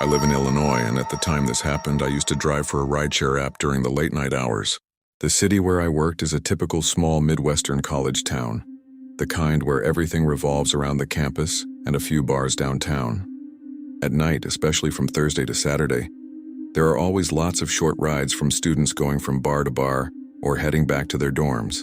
I live in Illinois, and at the time this happened, I used to drive for a rideshare app during the late night hours. The city where I worked is a typical small Midwestern college town, the kind where everything revolves around the campus and a few bars downtown. At night, especially from Thursday to Saturday, there are always lots of short rides from students going from bar to bar or heading back to their dorms.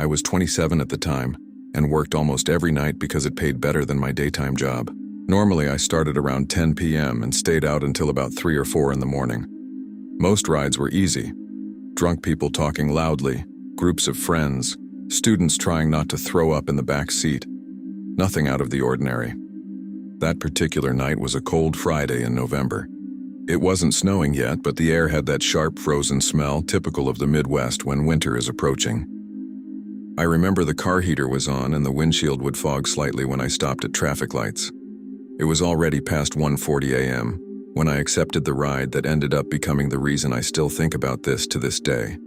I was 27 at the time and worked almost every night because it paid better than my daytime job. Normally, I started around 10 p.m. and stayed out until about 3 or 4 in the morning. Most rides were easy. Drunk people talking loudly, groups of friends, students trying not to throw up in the back seat. Nothing out of the ordinary. That particular night was a cold Friday in November. It wasn't snowing yet, but the air had that sharp frozen smell typical of the Midwest when winter is approaching. I remember the car heater was on and the windshield would fog slightly when I stopped at traffic lights. It was already past 1:40 a.m. when I accepted the ride that ended up becoming the reason I still think about this to this day.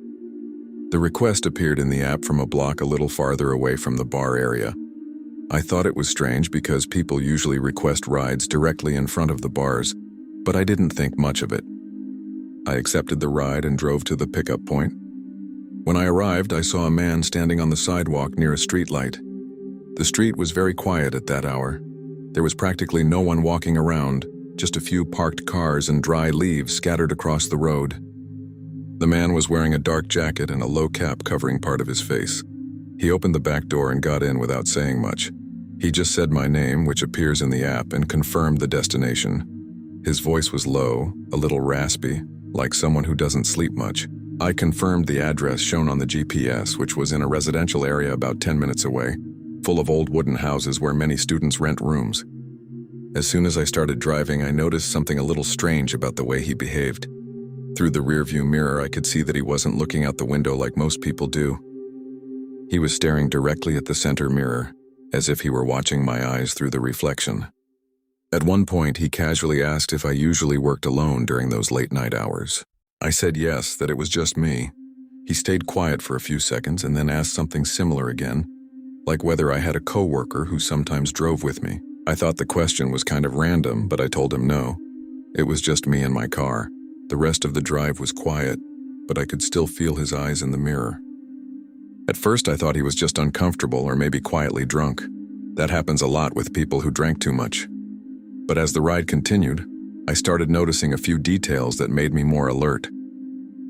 The request appeared in the app from a block a little farther away from the bar area. I thought it was strange because people usually request rides directly in front of the bars, but I didn't think much of it. I accepted the ride and drove to the pickup point. When I arrived, I saw a man standing on the sidewalk near a streetlight. The street was very quiet at that hour. There was practically no one walking around, just a few parked cars and dry leaves scattered across the road. The man was wearing a dark jacket and a low cap covering part of his face. He opened the back door and got in without saying much. He just said my name, which appears in the app, and confirmed the destination. His voice was low, a little raspy, like someone who doesn't sleep much. I confirmed the address shown on the GPS, which was in a residential area about 10 minutes away, full of old wooden houses where many students rent rooms. As soon as I started driving, I noticed something a little strange about the way he behaved. Through the rearview mirror, I could see that he wasn't looking out the window like most people do. He was staring directly at the center mirror, as if he were watching my eyes through the reflection. At one point, he casually asked if I usually worked alone during those late night hours. I said yes, that it was just me. He stayed quiet for a few seconds and then asked something similar again, like whether I had a coworker who sometimes drove with me. I thought the question was kind of random, but I told him no. It was just me and my car. The rest of the drive was quiet, but I could still feel his eyes in the mirror. At first, I thought he was just uncomfortable or maybe quietly drunk. That happens a lot with people who drank too much. But as the ride continued, I started noticing a few details that made me more alert.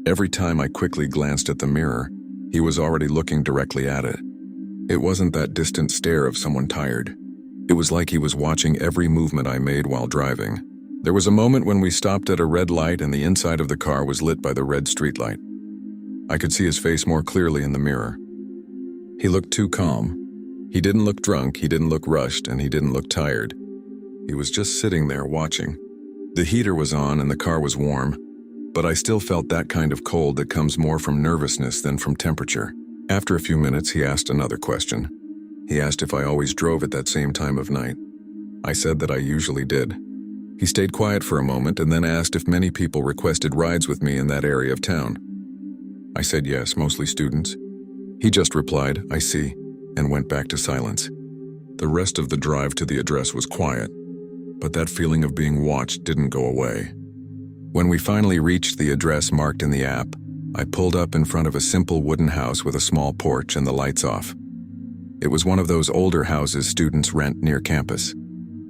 Every time I quickly glanced at the mirror, he was already looking directly at it. It wasn't that distant stare of someone tired. It was like he was watching every movement I made while driving. There was a moment when we stopped at a red light and the inside of the car was lit by the red streetlight. I could see his face more clearly in the mirror. He looked too calm. He didn't look drunk, he didn't look rushed, and he didn't look tired. He was just sitting there watching. The heater was on and the car was warm, but I still felt that kind of cold that comes more from nervousness than from temperature. After a few minutes, he asked another question. He asked if I always drove at that same time of night. I said that I usually did. He stayed quiet for a moment and then asked if many people requested rides with me in that area of town. I said yes, mostly students. He just replied, "I see," and went back to silence. The rest of the drive to the address was quiet, but that feeling of being watched didn't go away. When we finally reached the address marked in the app, I pulled up in front of a simple wooden house with a small porch and the lights off. It was one of those older houses students rent near campus.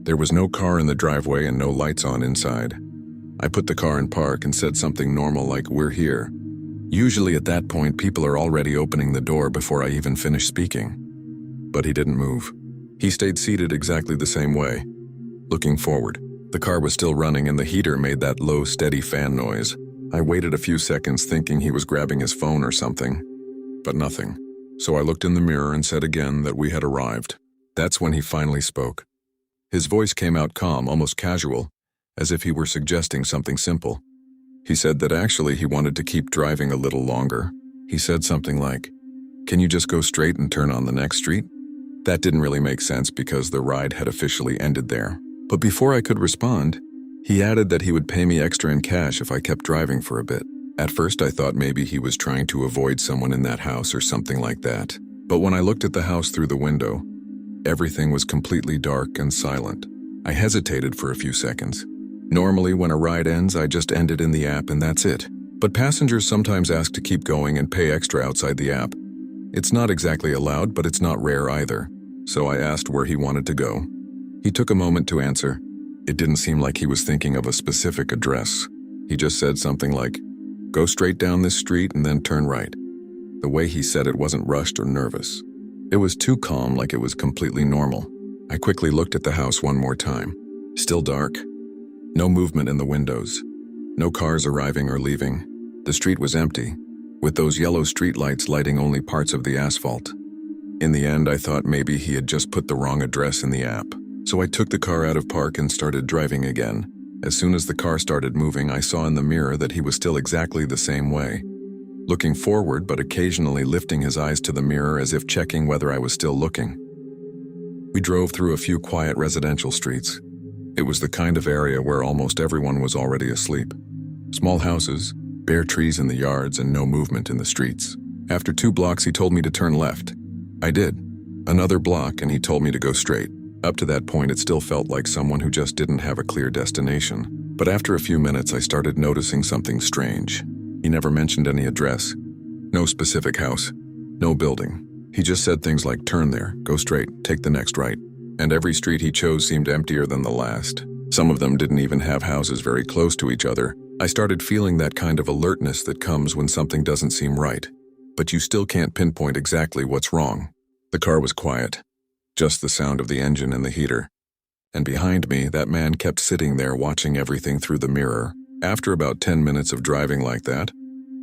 There was no car in the driveway and no lights on inside. I put the car in park and said something normal like, "We're here." Usually at that point, people are already opening the door before I even finish speaking. But he didn't move. He stayed seated exactly the same way, looking forward. The car was still running and the heater made that low, steady fan noise. I waited a few seconds thinking he was grabbing his phone or something, but nothing. So I looked in the mirror and said again that we had arrived. That's when he finally spoke. His voice came out calm, almost casual, as if he were suggesting something simple. He said that actually he wanted to keep driving a little longer. He said something like, "Can you just go straight and turn on the next street?" That didn't really make sense because the ride had officially ended there. But before I could respond, he added that he would pay me extra in cash if I kept driving for a bit. At first I thought maybe he was trying to avoid someone in that house or something like that. But when I looked at the house through the window, everything was completely dark and silent. I hesitated for a few seconds. Normally, when a ride ends, I just end it in the app and that's it. But passengers sometimes ask to keep going and pay extra outside the app. It's not exactly allowed, but it's not rare either. So I asked where he wanted to go. He took a moment to answer. It didn't seem like he was thinking of a specific address. He just said something like, "Go straight down this street and then turn right." The way he said it wasn't rushed or nervous. It was too calm, like it was completely normal. I quickly looked at the house one more time. Still dark. No movement in the windows. No cars arriving or leaving. The street was empty, with those yellow streetlights lighting only parts of the asphalt. In the end, I thought maybe he had just put the wrong address in the app. So I took the car out of park and started driving again. As soon as the car started moving, I saw in the mirror that he was still exactly the same way, looking forward but occasionally lifting his eyes to the mirror as if checking whether I was still looking. We drove through a few quiet residential streets. It was the kind of area where almost everyone was already asleep. Small houses, bare trees in the yards, and no movement in the streets. After 2 blocks, he told me to turn left. I did. Another block, and he told me to go straight. Up to that point, it still felt like someone who just didn't have a clear destination. But after a few minutes, I started noticing something strange. He never mentioned any address, no specific house, no building. He just said things like, "Turn there, go straight, take the next right." And every street he chose seemed emptier than the last. Some of them didn't even have houses very close to each other. I started feeling that kind of alertness that comes when something doesn't seem right, but you still can't pinpoint exactly what's wrong. The car was quiet, just the sound of the engine and the heater. And behind me, that man kept sitting there watching everything through the mirror. After about 10 minutes of driving like that,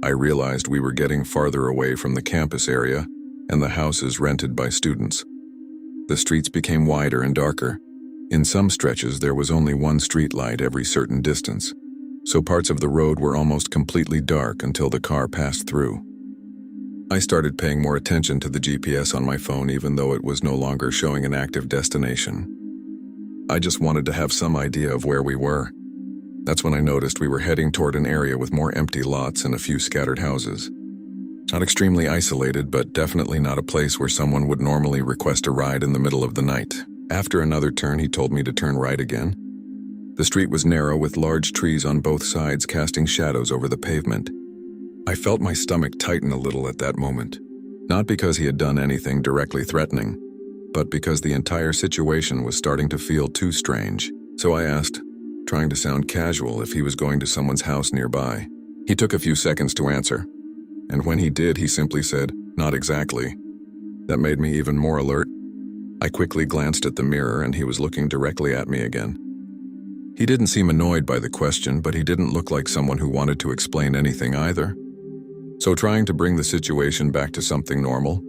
I realized we were getting farther away from the campus area and the houses rented by students. The streets became wider and darker. In some stretches, there was only one street light every certain distance, so parts of the road were almost completely dark until the car passed through. I started paying more attention to the GPS on my phone even though it was no longer showing an active destination. I just wanted to have some idea of where we were. That's when I noticed we were heading toward an area with more empty lots and a few scattered houses. Not extremely isolated, but definitely not a place where someone would normally request a ride in the middle of the night. After another turn, he told me to turn right again. The street was narrow with large trees on both sides casting shadows over the pavement. I felt my stomach tighten a little at that moment, not because he had done anything directly threatening, but because the entire situation was starting to feel too strange. So I asked, trying to sound casual, if he was going to someone's house nearby. He took a few seconds to answer, and when he did, he simply said, "Not exactly." That made me even more alert. I quickly glanced at the mirror and he was looking directly at me again. He didn't seem annoyed by the question, but he didn't look like someone who wanted to explain anything either. So trying to bring the situation back to something normal,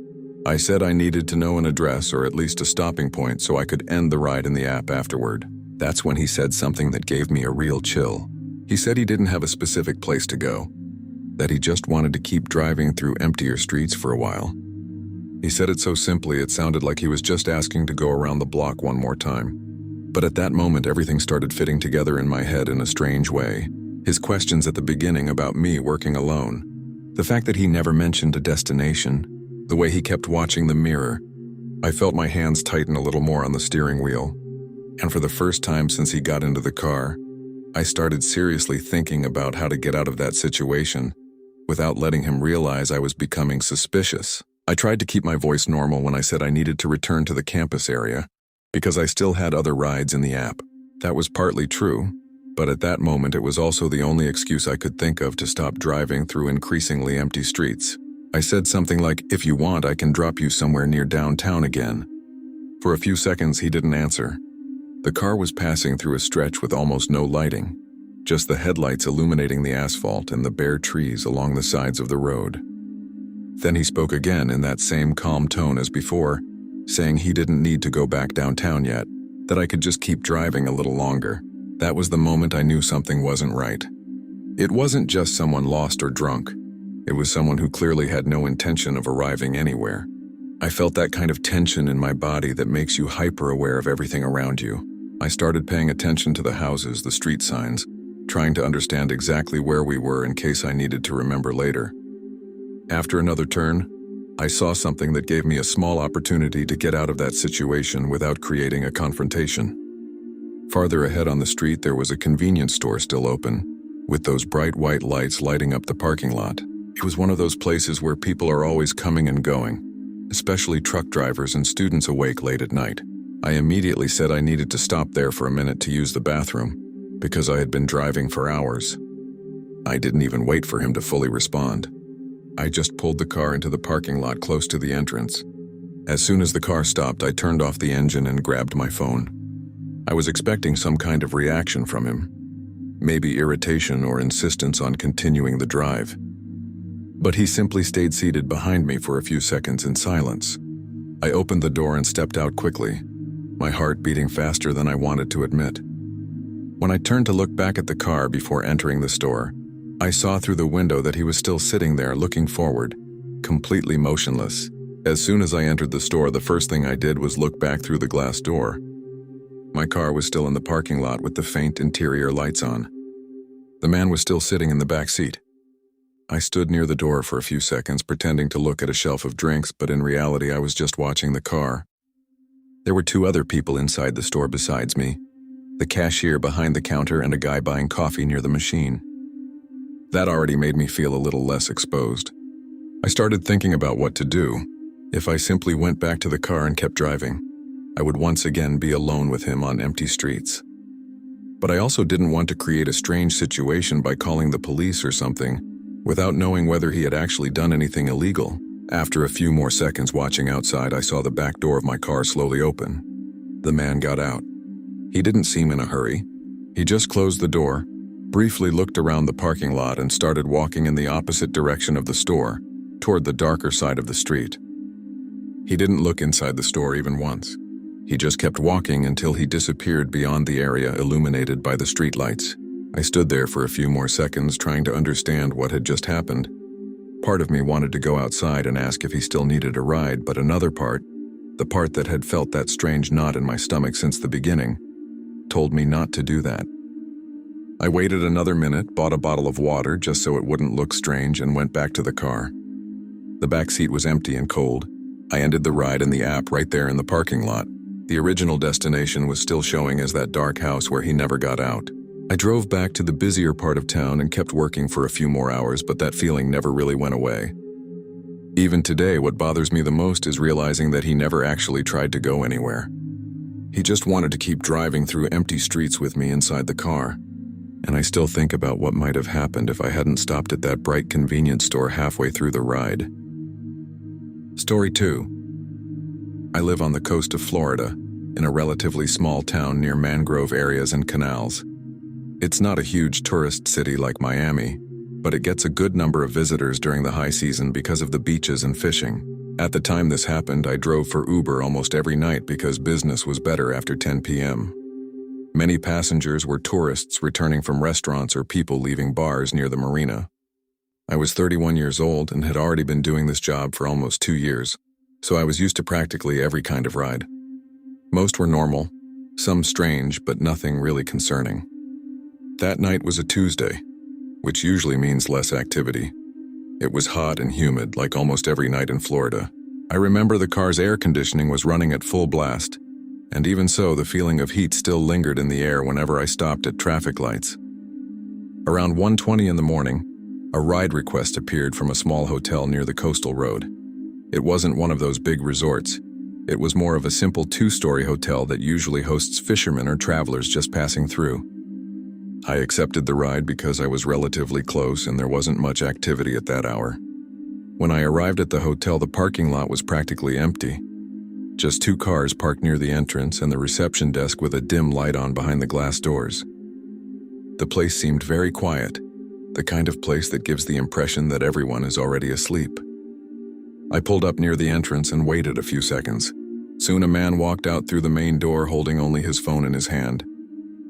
I said I needed to know an address or at least a stopping point so I could end the ride in the app afterward. That's when he said something that gave me a real chill. He said he didn't have a specific place to go, that he just wanted to keep driving through emptier streets for a while. He said it so simply it sounded like he was just asking to go around the block one more time. But at that moment, everything started fitting together in my head in a strange way. His questions at the beginning about me working alone, the fact that he never mentioned a destination, the way he kept watching the mirror. I felt my hands tighten a little more on the steering wheel. And for the first time since he got into the car, I started seriously thinking about how to get out of that situation without letting him realize I was becoming suspicious. I tried to keep my voice normal when I said I needed to return to the campus area because I still had other rides in the app. That was partly true, but at that moment it was also the only excuse I could think of to stop driving through increasingly empty streets. I said something like, "If you want, I can drop you somewhere near downtown again." For a few seconds he didn't answer. The car was passing through a stretch with almost no lighting, just the headlights illuminating the asphalt and the bare trees along the sides of the road. Then he spoke again in that same calm tone as before, saying he didn't need to go back downtown yet, that I could just keep driving a little longer. That was the moment I knew something wasn't right. It wasn't just someone lost or drunk. It was someone who clearly had no intention of arriving anywhere. I felt that kind of tension in my body that makes you hyper-aware of everything around you. I started paying attention to the houses, the street signs, trying to understand exactly where we were in case I needed to remember later. After another turn, I saw something that gave me a small opportunity to get out of that situation without creating a confrontation. Farther ahead on the street, there was a convenience store still open, with those bright white lights lighting up the parking lot. It was one of those places where people are always coming and going, especially truck drivers and students awake late at night. I immediately said I needed to stop there for a minute to use the bathroom, because I had been driving for hours. I didn't even wait for him to fully respond. I just pulled the car into the parking lot close to the entrance. As soon as the car stopped, I turned off the engine and grabbed my phone. I was expecting some kind of reaction from him, maybe irritation or insistence on continuing the drive. But he simply stayed seated behind me for a few seconds in silence. I opened the door and stepped out quickly, my heart beating faster than I wanted to admit. When I turned to look back at the car before entering the store, I saw through the window that he was still sitting there looking forward, completely motionless. As soon as I entered the store, the first thing I did was look back through the glass door. My car was still in the parking lot with the faint interior lights on. The man was still sitting in the back seat. I stood near the door for a few seconds, pretending to look at a shelf of drinks, but in reality I was just watching the car. There were two other people inside the store besides me, the cashier behind the counter and a guy buying coffee near the machine. That already made me feel a little less exposed. I started thinking about what to do. If I simply went back to the car and kept driving, I would once again be alone with him on empty streets. But I also didn't want to create a strange situation by calling the police or something without knowing whether he had actually done anything illegal. After a few more seconds watching outside, I saw the back door of my car slowly open. The man got out. He didn't seem in a hurry. He just closed the door, briefly looked around the parking lot, and started walking in the opposite direction of the store, toward the darker side of the street. He didn't look inside the store even once. He just kept walking until he disappeared beyond the area illuminated by the streetlights. I stood there for a few more seconds trying to understand what had just happened. Part of me wanted to go outside and ask if he still needed a ride, but another part, the part that had felt that strange knot in my stomach since the beginning, told me not to do that. I waited another minute, bought a bottle of water just so it wouldn't look strange, and went back to the car. The back seat was empty and cold. I ended the ride in the app right there in the parking lot. The original destination was still showing as that dark house where he never got out. I drove back to the busier part of town and kept working for a few more hours, but that feeling never really went away. Even today, what bothers me the most is realizing that he never actually tried to go anywhere. He just wanted to keep driving through empty streets with me inside the car. And I still think about what might have happened if I hadn't stopped at that bright convenience store halfway through the ride. Story 2. I live on the coast of Florida, in a relatively small town near mangrove areas and canals. It's not a huge tourist city like Miami, but it gets a good number of visitors during the high season because of the beaches and fishing. At the time this happened, I drove for Uber almost every night because business was better after 10 p.m. Many passengers were tourists returning from restaurants or people leaving bars near the marina. I was 31 years old and had already been doing this job for almost 2 years, so I was used to practically every kind of ride. Most were normal, some strange, but nothing really concerning. That night was a Tuesday, which usually means less activity. It was hot and humid, like almost every night in Florida. I remember the car's air conditioning was running at full blast, and even so, the feeling of heat still lingered in the air whenever I stopped at traffic lights. Around 1:20 in the morning, a ride request appeared from a small hotel near the coastal road. It wasn't one of those big resorts. It was more of a simple 2-story hotel that usually hosts fishermen or travelers just passing through. I accepted the ride because I was relatively close and there wasn't much activity at that hour. When I arrived at the hotel, the parking lot was practically empty. Just 2 cars parked near the entrance and the reception desk with a dim light on behind the glass doors. The place seemed very quiet, the kind of place that gives the impression that everyone is already asleep. I pulled up near the entrance and waited a few seconds. Soon a man walked out through the main door holding only his phone in his hand.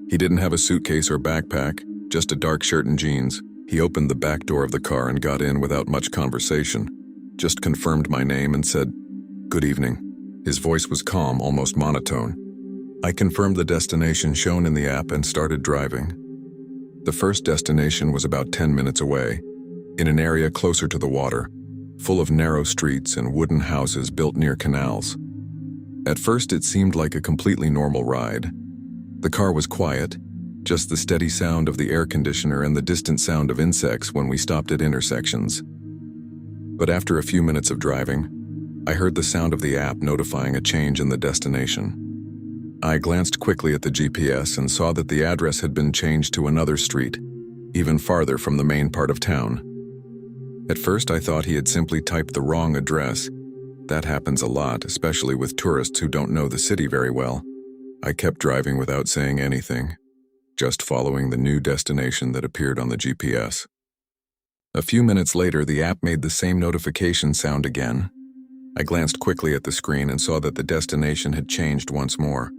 He didn't have a suitcase or backpack, just a dark shirt and jeans. He opened the back door of the car and got in without much conversation, just confirmed my name and said, "Good evening." His voice was calm, almost monotone. I confirmed the destination shown in the app and started driving. The first destination was about 10 minutes away, in an area closer to the water, full of narrow streets and wooden houses built near canals. At first it seemed like a completely normal ride. The car was quiet, just the steady sound of the air conditioner and the distant sound of insects when we stopped at intersections. But after a few minutes of driving, I heard the sound of the app notifying a change in the destination. I glanced quickly at the GPS and saw that the address had been changed to another street, even farther from the main part of town. At first, I thought he had simply typed the wrong address. That happens a lot, especially with tourists who don't know the city very well. I kept driving without saying anything, just following the new destination that appeared on the GPS. A few minutes later, the app made the same notification sound again. I glanced quickly at the screen and saw that the destination had changed once more.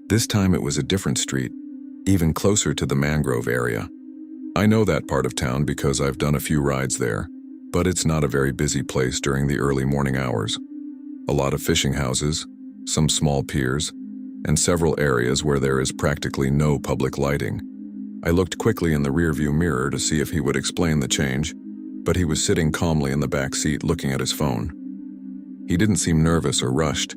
This time it was a different street, even closer to the mangrove area. I know that part of town because I've done a few rides there, but it's not a very busy place during the early morning hours. A lot of fishing houses, some small piers, and several areas where there is practically no public lighting. I looked quickly in the rearview mirror to see if he would explain the change, but he was sitting calmly in the back seat looking at his phone. He didn't seem nervous or rushed,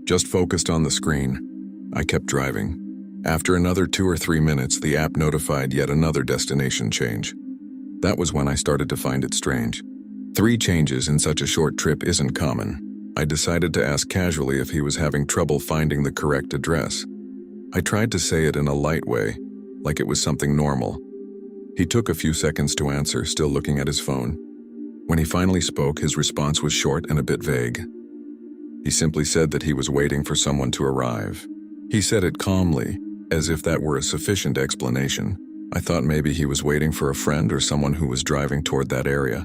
just focused on the screen. I kept driving. After another 2 or 3 minutes, the app notified yet another destination change. That was when I started to find it strange. 3 changes in such a short trip isn't common. I decided to ask casually if he was having trouble finding the correct address. I tried to say it in a light way, like it was something normal. He took a few seconds to answer, still looking at his phone. When he finally spoke, his response was short and a bit vague. He simply said that he was waiting for someone to arrive. He said it calmly, as if that were a sufficient explanation. I thought maybe he was waiting for a friend or someone who was driving toward that area.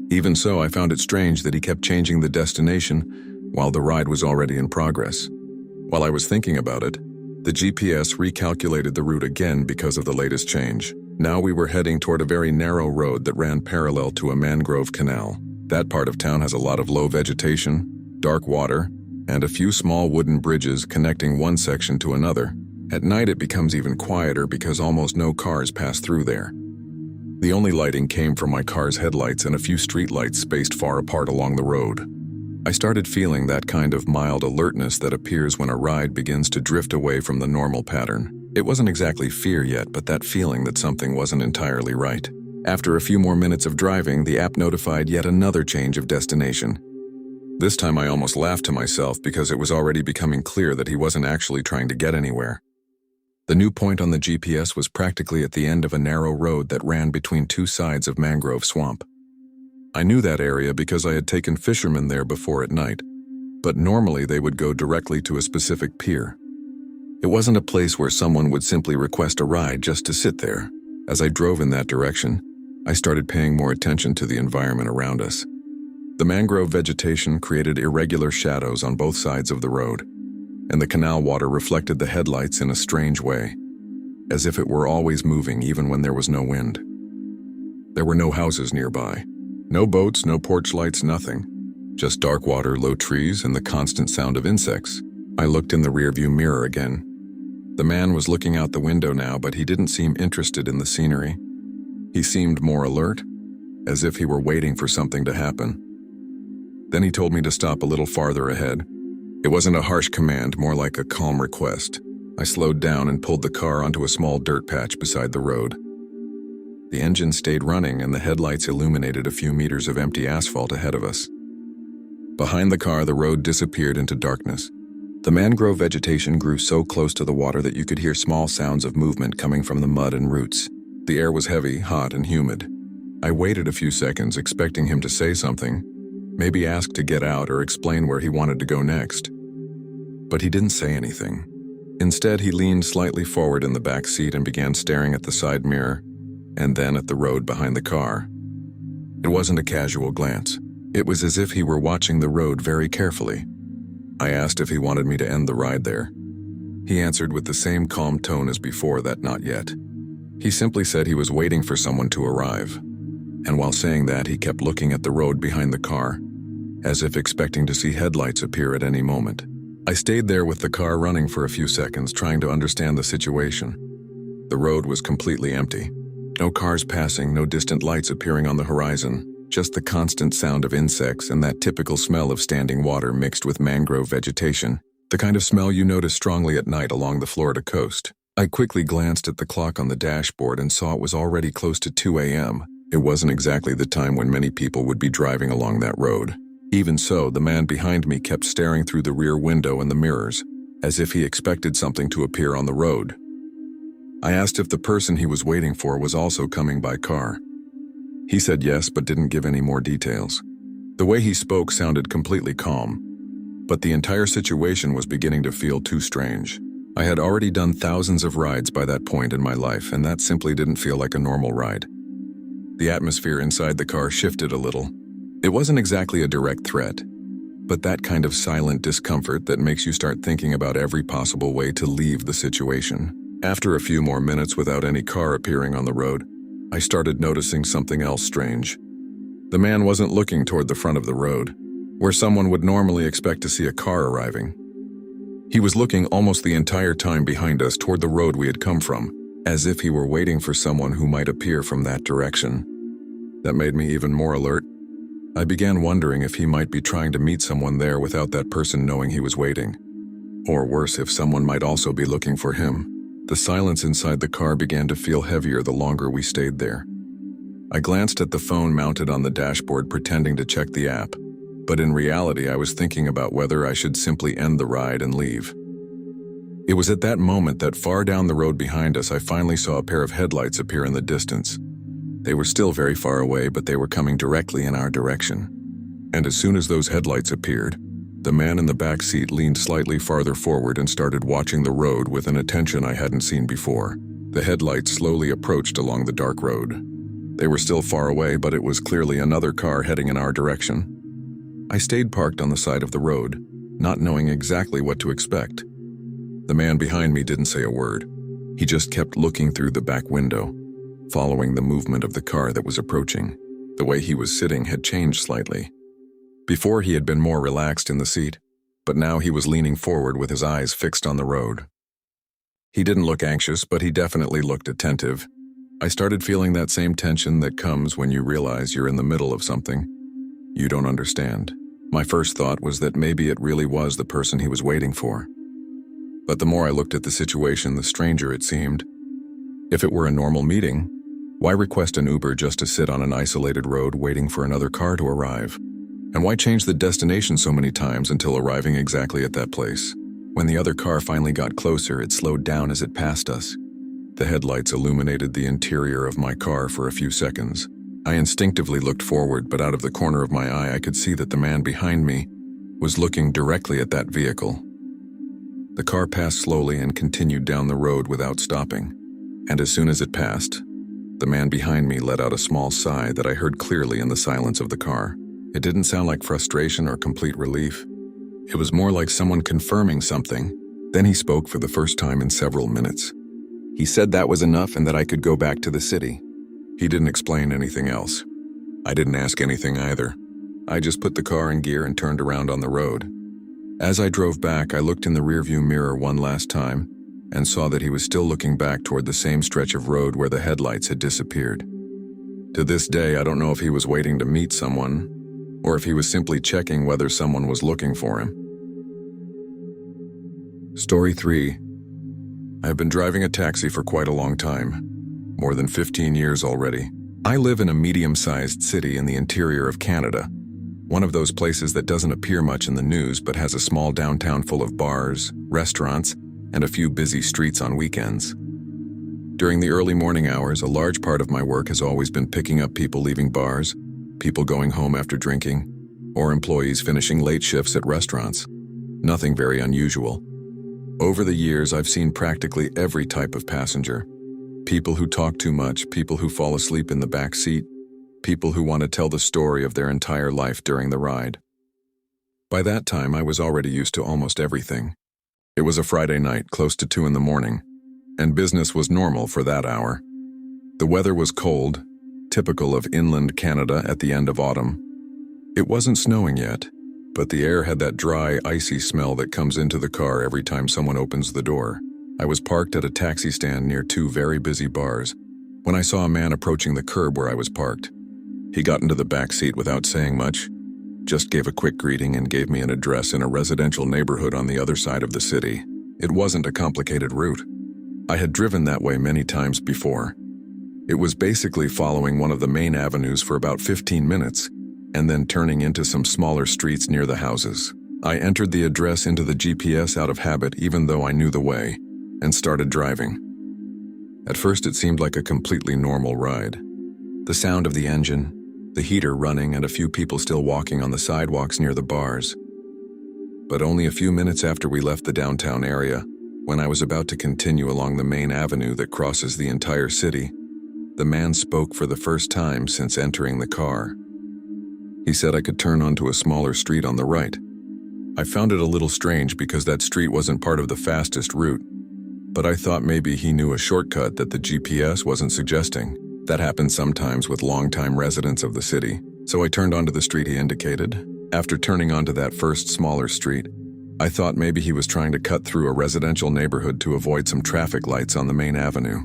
Even so, I found it strange that he kept changing the destination while the ride was already in progress. While I was thinking about it, the GPS recalculated the route again because of the latest change. Now we were heading toward a very narrow road that ran parallel to a mangrove canal. That part of town has a lot of low vegetation, dark water, and a few small wooden bridges connecting one section to another. At night it becomes even quieter because almost no cars pass through there. The only lighting came from my car's headlights and a few streetlights spaced far apart along the road. I started feeling that kind of mild alertness that appears when a ride begins to drift away from the normal pattern. It wasn't exactly fear yet, but that feeling that something wasn't entirely right. After a few more minutes of driving, the app notified yet another change of destination. This time I almost laughed to myself because it was already becoming clear that he wasn't actually trying to get anywhere. The new point on the GPS was practically at the end of a narrow road that ran between 2 sides of mangrove swamp. I knew that area because I had taken fishermen there before at night, but normally they would go directly to a specific pier. It wasn't a place where someone would simply request a ride just to sit there. As I drove in that direction, I started paying more attention to the environment around us. The mangrove vegetation created irregular shadows on both sides of the road, and the canal water reflected the headlights in a strange way, as if it were always moving even when there was no wind. There were no houses nearby, no boats, no porch lights, nothing. Just dark water, low trees, and the constant sound of insects. I looked in the rearview mirror again. The man was looking out the window now, but he didn't seem interested in the scenery. He seemed more alert, as if he were waiting for something to happen. Then he told me to stop a little farther ahead. It wasn't a harsh command, more like a calm request. I slowed down and pulled the car onto a small dirt patch beside the road. The engine stayed running and the headlights illuminated a few meters of empty asphalt ahead of us. Behind the car, the road disappeared into darkness. The mangrove vegetation grew so close to the water that you could hear small sounds of movement coming from the mud and roots. The air was heavy, hot, and humid. I waited a few seconds, expecting him to say something, maybe ask to get out or explain where he wanted to go next. But he didn't say anything. Instead, he leaned slightly forward in the back seat and began staring at the side mirror, and then at the road behind the car. It wasn't a casual glance. It was as if he were watching the road very carefully. I asked if he wanted me to end the ride there. He answered with the same calm tone as before that not yet. He simply said he was waiting for someone to arrive. And while saying that, he kept looking at the road behind the car, as if expecting to see headlights appear at any moment. I stayed there with the car running for a few seconds, trying to understand the situation. The road was completely empty. No cars passing, no distant lights appearing on the horizon, just the constant sound of insects and that typical smell of standing water mixed with mangrove vegetation, the kind of smell you notice strongly at night along the Florida coast. I quickly glanced at the clock on the dashboard and saw it was already close to 2 a.m. It wasn't exactly the time when many people would be driving along that road. Even so, the man behind me kept staring through the rear window and the mirrors, as if he expected something to appear on the road. I asked if the person he was waiting for was also coming by car. He said yes, but didn't give any more details. The way he spoke sounded completely calm, but the entire situation was beginning to feel too strange. I had already done thousands of rides by that point in my life, and that simply didn't feel like a normal ride. The atmosphere inside the car shifted a little. It wasn't exactly a direct threat, but that kind of silent discomfort that makes you start thinking about every possible way to leave the situation. After a few more minutes without any car appearing on the road, I started noticing something else strange. The man wasn't looking toward the front of the road, where someone would normally expect to see a car arriving. He was looking almost the entire time behind us toward the road we had come from, as if he were waiting for someone who might appear from that direction. That made me even more alert. I began wondering if he might be trying to meet someone there without that person knowing he was waiting. Or worse, if someone might also be looking for him. The silence inside the car began to feel heavier the longer we stayed there. I glanced at the phone mounted on the dashboard, pretending to check the app, but in reality I was thinking about whether I should simply end the ride and leave. It was at that moment that far down the road behind us I finally saw a pair of headlights appear in the distance. They were still very far away, but they were coming directly in our direction. And as soon as those headlights appeared, the man in the back seat leaned slightly farther forward and started watching the road with an attention I hadn't seen before. The headlights slowly approached along the dark road. They were still far away, but it was clearly another car heading in our direction. I stayed parked on the side of the road, not knowing exactly what to expect. The man behind me didn't say a word. He just kept looking through the back window, following the movement of the car that was approaching. The way he was sitting had changed slightly. Before he had been more relaxed in the seat, but now he was leaning forward with his eyes fixed on the road. He didn't look anxious, but he definitely looked attentive. I started feeling that same tension that comes when you realize you're in the middle of something you don't understand. My first thought was that maybe it really was the person he was waiting for. But the more I looked at the situation, the stranger it seemed. If it were a normal meeting, why request an Uber just to sit on an isolated road waiting for another car to arrive? And why change the destination so many times until arriving exactly at that place? When the other car finally got closer, it slowed down as it passed us. The headlights illuminated the interior of my car for a few seconds. I instinctively looked forward, but out of the corner of my eye I could see that the man behind me was looking directly at that vehicle. The car passed slowly and continued down the road without stopping. And as soon as it passed, the man behind me let out a small sigh that I heard clearly in the silence of the car. It didn't sound like frustration or complete relief. It was more like someone confirming something. Then he spoke for the first time in several minutes. He said that was enough and that I could go back to the city. He didn't explain anything else. I didn't ask anything either. I just put the car in gear and turned around on the road. As I drove back, I looked in the rearview mirror one last time and saw that he was still looking back toward the same stretch of road where the headlights had disappeared. To this day, I don't know if he was waiting to meet someone or if he was simply checking whether someone was looking for him. Story 3. I have been driving a taxi for quite a long time, more than 15 years already. I live in a medium-sized city in the interior of Canada, one of those places that doesn't appear much in the news but has a small downtown full of bars, restaurants, and a few busy streets on weekends. During the early morning hours, a large part of my work has always been picking up people leaving bars, people going home after drinking, or employees finishing late shifts at restaurants. Nothing very unusual. Over the years, I've seen practically every type of passenger. People who talk too much, people who fall asleep in the back seat, people who want to tell the story of their entire life during the ride. By that time, I was already used to almost everything. It was a Friday night, close to 2 a.m, and business was normal for that hour. The weather was cold, typical of inland Canada at the end of autumn. It wasn't snowing yet, but the air had that dry, icy smell that comes into the car every time someone opens the door. I was parked at a taxi stand near 2 very busy bars when I saw a man approaching the curb where I was parked. He got into the back seat without saying much, just gave a quick greeting and gave me an address in a residential neighborhood on the other side of the city. It wasn't a complicated route. I had driven that way many times before. It was basically following one of the main avenues for about 15 minutes, and then turning into some smaller streets near the houses. I entered the address into the GPS out of habit even though I knew the way, and started driving. At first it seemed like a completely normal ride. The sound of the engine, the heater running, and a few people still walking on the sidewalks near the bars. But only a few minutes after we left the downtown area, when I was about to continue along the main avenue that crosses the entire city, the man spoke for the first time since entering the car. He said I could turn onto a smaller street on the right. I found it a little strange because that street wasn't part of the fastest route, but I thought maybe he knew a shortcut that the GPS wasn't suggesting. That happens sometimes with longtime residents of the city, so I turned onto the street he indicated. After turning onto that first smaller street, I thought maybe he was trying to cut through a residential neighborhood to avoid some traffic lights on the main avenue.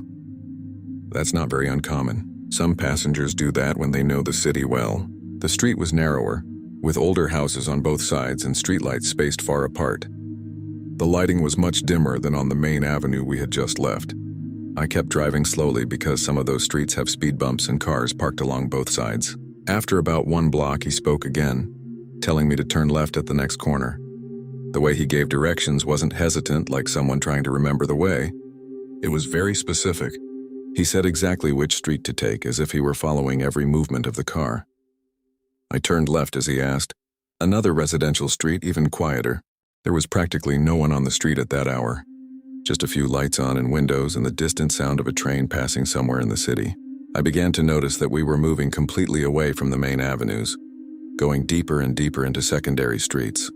That's not very uncommon. Some passengers do that when they know the city well. The street was narrower, with older houses on both sides and streetlights spaced far apart. The lighting was much dimmer than on the main avenue we had just left. I kept driving slowly because some of those streets have speed bumps and cars parked along both sides. After about 1 block, he spoke again, telling me to turn left at the next corner. The way he gave directions wasn't hesitant like someone trying to remember the way. It was very specific. He said exactly which street to take, as if he were following every movement of the car. I turned left as he asked. Another residential street, even quieter. There was practically no one on the street at that hour. Just a few lights on and windows and the distant sound of a train passing somewhere in the city. I began to notice that we were moving completely away from the main avenues, going deeper and deeper into secondary streets.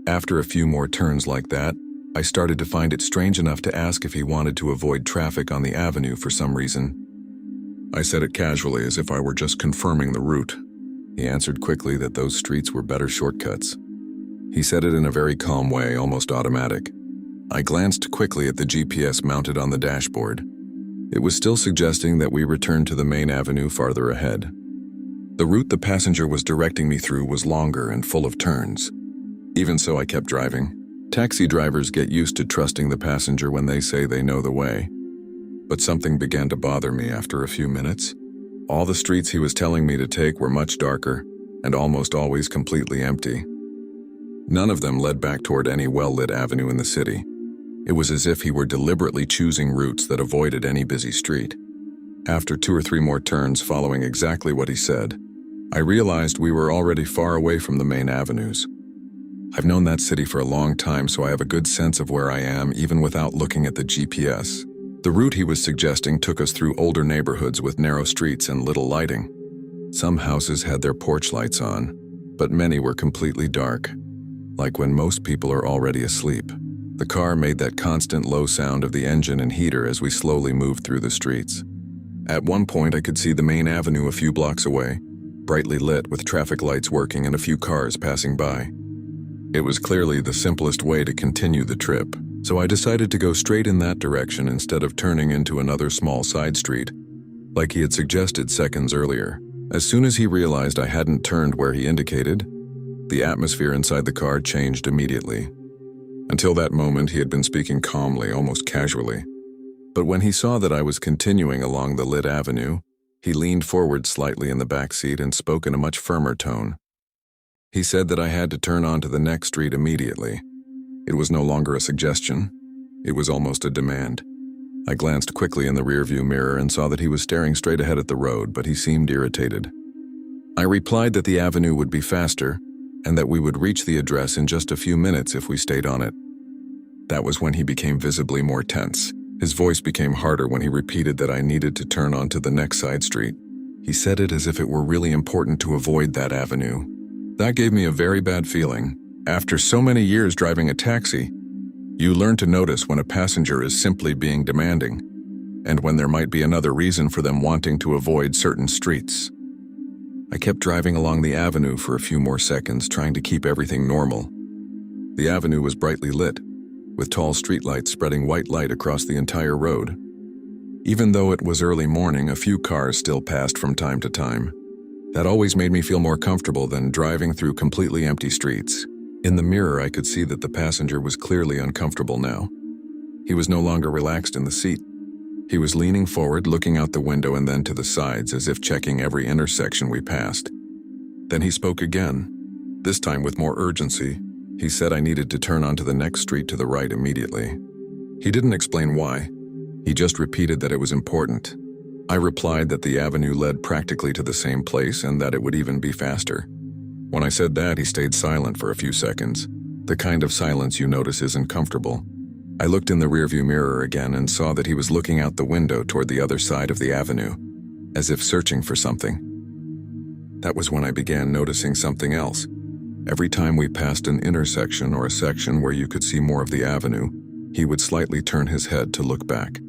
After a few more turns like that, I started to find it strange enough to ask if he wanted to avoid traffic on the avenue for some reason. I said it casually as if I were just confirming the route. He answered quickly that those streets were better shortcuts. He said it in a very calm way, almost automatic. I glanced quickly at the GPS mounted on the dashboard. It was still suggesting that we return to the main avenue farther ahead. The route the passenger was directing me through was longer and full of turns. Even so, I kept driving. Taxi drivers get used to trusting the passenger when they say they know the way. But something began to bother me after a few minutes. All the streets he was telling me to take were much darker and almost always completely empty. None of them led back toward any well-lit avenue in the city. It was as if he were deliberately choosing routes that avoided any busy street. After 2 or 3 more turns following exactly what he said, I realized we were already far away from the main avenues. I've known that city for a long time, so I have a good sense of where I am even without looking at the GPS. The route he was suggesting took us through older neighborhoods with narrow streets and little lighting. Some houses had their porch lights on, but many were completely dark, like when most people are already asleep. The car made that constant low sound of the engine and heater as we slowly moved through the streets. At one point, I could see the main avenue a few blocks away, brightly lit with traffic lights working and a few cars passing by. It was clearly the simplest way to continue the trip, so I decided to go straight in that direction instead of turning into another small side street, like he had suggested seconds earlier. As soon as he realized I hadn't turned where he indicated, the atmosphere inside the car changed immediately. Until that moment, he had been speaking calmly, almost casually. But when he saw that I was continuing along the lit avenue, he leaned forward slightly in the back seat and spoke in a much firmer tone. He said that I had to turn onto the next street immediately. It was no longer a suggestion. It was almost a demand. I glanced quickly in the rearview mirror and saw that he was staring straight ahead at the road, but he seemed irritated. I replied that the avenue would be faster, and that we would reach the address in just a few minutes if we stayed on it. That was when he became visibly more tense. His voice became harder when he repeated that I needed to turn onto the next side street. He said it as if it were really important to avoid that avenue. That gave me a very bad feeling. After so many years driving a taxi, you learn to notice when a passenger is simply being demanding, and when there might be another reason for them wanting to avoid certain streets. I kept driving along the avenue for a few more seconds, trying to keep everything normal. The avenue was brightly lit, with tall streetlights spreading white light across the entire road. Even though it was early morning, a few cars still passed from time to time. That always made me feel more comfortable than driving through completely empty streets. In the mirror, I could see that the passenger was clearly uncomfortable now. He was no longer relaxed in the seat. He was leaning forward, looking out the window and then to the sides as if checking every intersection we passed. Then he spoke again, this time with more urgency. He said I needed to turn onto the next street to the right immediately. He didn't explain why. He just repeated that it was important. I replied that the avenue led practically to the same place and that it would even be faster. When I said that, he stayed silent for a few seconds. The kind of silence you notice isn't comfortable. I looked in the rearview mirror again and saw that he was looking out the window toward the other side of the avenue, as if searching for something. That was when I began noticing something else. Every time we passed an intersection or a section where you could see more of the avenue, he would slightly turn his head to look back.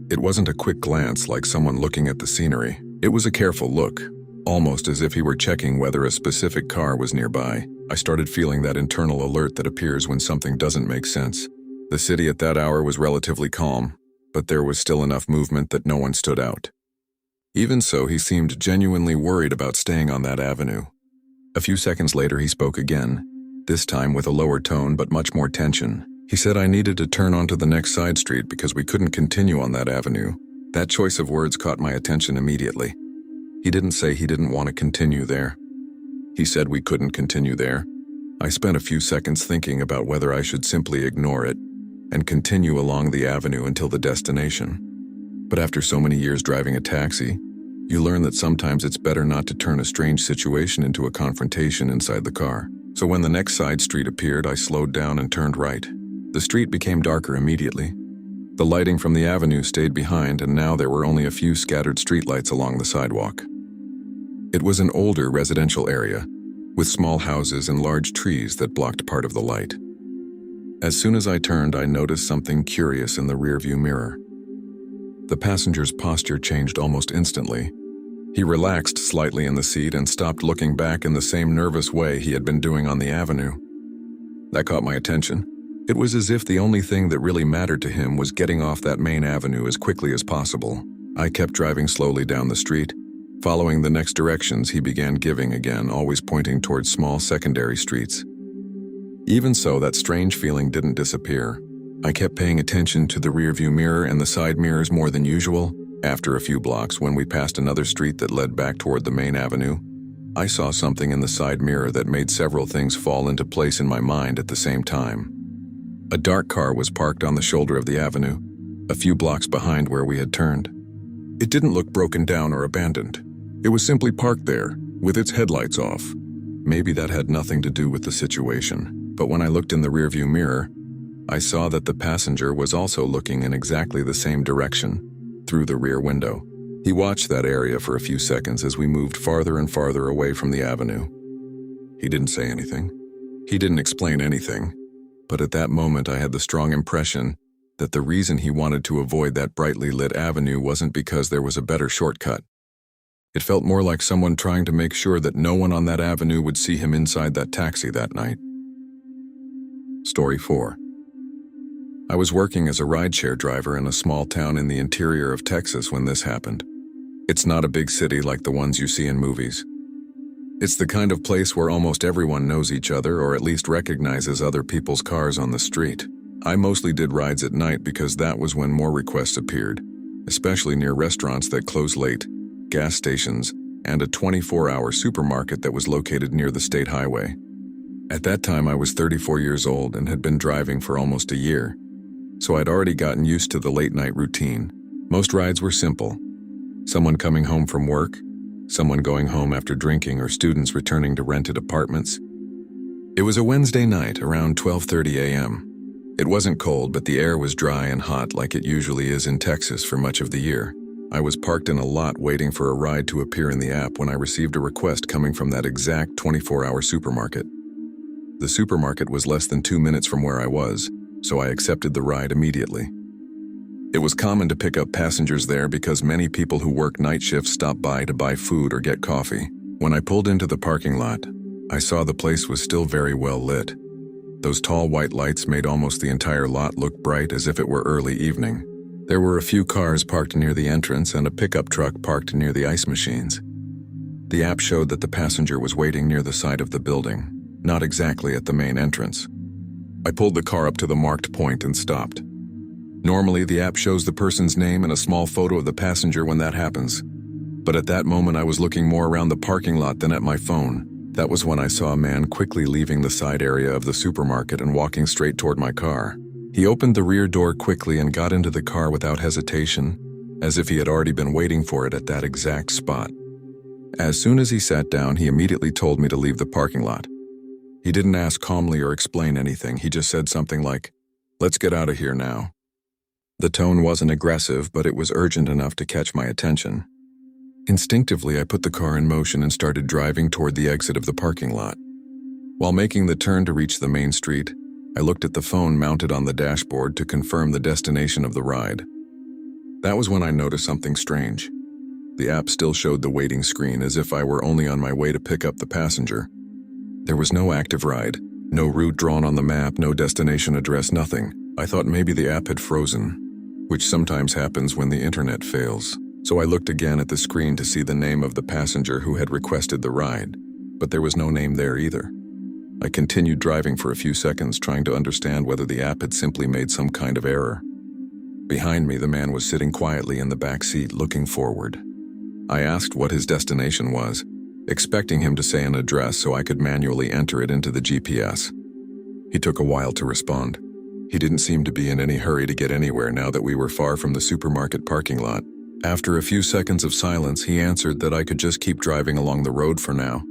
It wasn't a quick glance like someone looking at the scenery. It was a careful look, almost as if he were checking whether a specific car was nearby. I started feeling that internal alert that appears when something doesn't make sense. The city at that hour was relatively calm, but there was still enough movement that no one stood out. Even so, he seemed genuinely worried about staying on that avenue. A few seconds later, he spoke again, this time with a lower tone but much more tension. He said I needed to turn onto the next side street because we couldn't continue on that avenue. That choice of words caught my attention immediately. He didn't say he didn't want to continue there. He said we couldn't continue there. I spent a few seconds thinking about whether I should simply ignore it and continue along the avenue until the destination. But after so many years driving a taxi, you learn that sometimes it's better not to turn a strange situation into a confrontation inside the car. So when the next side street appeared, I slowed down and turned right. The street became darker immediately. The lighting from the avenue stayed behind, and now there were only a few scattered streetlights along the sidewalk. It was an older residential area, with small houses and large trees that blocked part of the light. As soon as I turned, I noticed something curious in the rearview mirror. The passenger's posture changed almost instantly. He relaxed slightly in the seat and stopped looking back in the same nervous way he had been doing on the avenue. That caught my attention. It was as if the only thing that really mattered to him was getting off that main avenue as quickly as possible. I kept driving slowly down the street. Following the next directions he began giving again, always pointing towards small secondary streets. Even so, that strange feeling didn't disappear. I kept paying attention to the rearview mirror and the side mirrors more than usual. After a few blocks, when we passed another street that led back toward the main avenue, I saw something in the side mirror that made several things fall into place in my mind at the same time. A dark car was parked on the shoulder of the avenue, a few blocks behind where we had turned. It didn't look broken down or abandoned. It was simply parked there, with its headlights off. Maybe that had nothing to do with the situation. But when I looked in the rearview mirror, I saw that the passenger was also looking in exactly the same direction, through the rear window. He watched that area for a few seconds as we moved farther and farther away from the avenue. He didn't say anything. He didn't explain anything. But at that moment, I had the strong impression that the reason he wanted to avoid that brightly lit avenue wasn't because there was a better shortcut. It felt more like someone trying to make sure that no one on that avenue would see him inside that taxi that night. Story 4. I was working as a rideshare driver in a small town in the interior of Texas when this happened. It's not a big city like the ones you see in movies. It's the kind of place where almost everyone knows each other or at least recognizes other people's cars on the street. I mostly did rides at night because that was when more requests appeared, especially near restaurants that close late, gas stations, and a 24-hour supermarket that was located near the state highway. At that time, I was 34 years old and had been driving for almost a year, so I'd already gotten used to the late-night routine. Most rides were simple. Someone coming home from work, someone going home after drinking, or students returning to rented apartments. It was a Wednesday night around 12:30 a.m. It wasn't cold, but the air was dry and hot like it usually is in Texas for much of the year. I was parked in a lot waiting for a ride to appear in the app when I received a request coming from that exact 24-hour supermarket. The supermarket was less than 2 minutes from where I was, so I accepted the ride immediately. It was common to pick up passengers there because many people who work night shifts stop by to buy food or get coffee. When I pulled into the parking lot, I saw the place was still very well lit. Those tall white lights made almost the entire lot look bright as if it were early evening. There were a few cars parked near the entrance and a pickup truck parked near the ice machines. The app showed that the passenger was waiting near the side of the building, not exactly at the main entrance. I pulled the car up to the marked point and stopped. Normally, the app shows the person's name and a small photo of the passenger when that happens. But at that moment, I was looking more around the parking lot than at my phone. That was when I saw a man quickly leaving the side area of the supermarket and walking straight toward my car. He opened the rear door quickly and got into the car without hesitation, as if he had already been waiting for it at that exact spot. As soon as he sat down, he immediately told me to leave the parking lot. He didn't ask calmly or explain anything. He just said something like, "Let's get out of here now." The tone wasn't aggressive, but it was urgent enough to catch my attention. Instinctively, I put the car in motion and started driving toward the exit of the parking lot. While making the turn to reach the main street, I looked at the phone mounted on the dashboard to confirm the destination of the ride. That was when I noticed something strange. The app still showed the waiting screen as if I were only on my way to pick up the passenger. There was no active ride, no route drawn on the map, no destination address, nothing. I thought maybe the app had frozen, which sometimes happens when the internet fails. So I looked again at the screen to see the name of the passenger who had requested the ride, but there was no name there either. I continued driving for a few seconds, trying to understand whether the app had simply made some kind of error. Behind me, the man was sitting quietly in the back seat, looking forward. I asked what his destination was, expecting him to say an address so I could manually enter it into the GPS. He took a while to respond. He didn't seem to be in any hurry to get anywhere now that we were far from the supermarket parking lot. After a few seconds of silence, he answered that I could just keep driving along the road for now.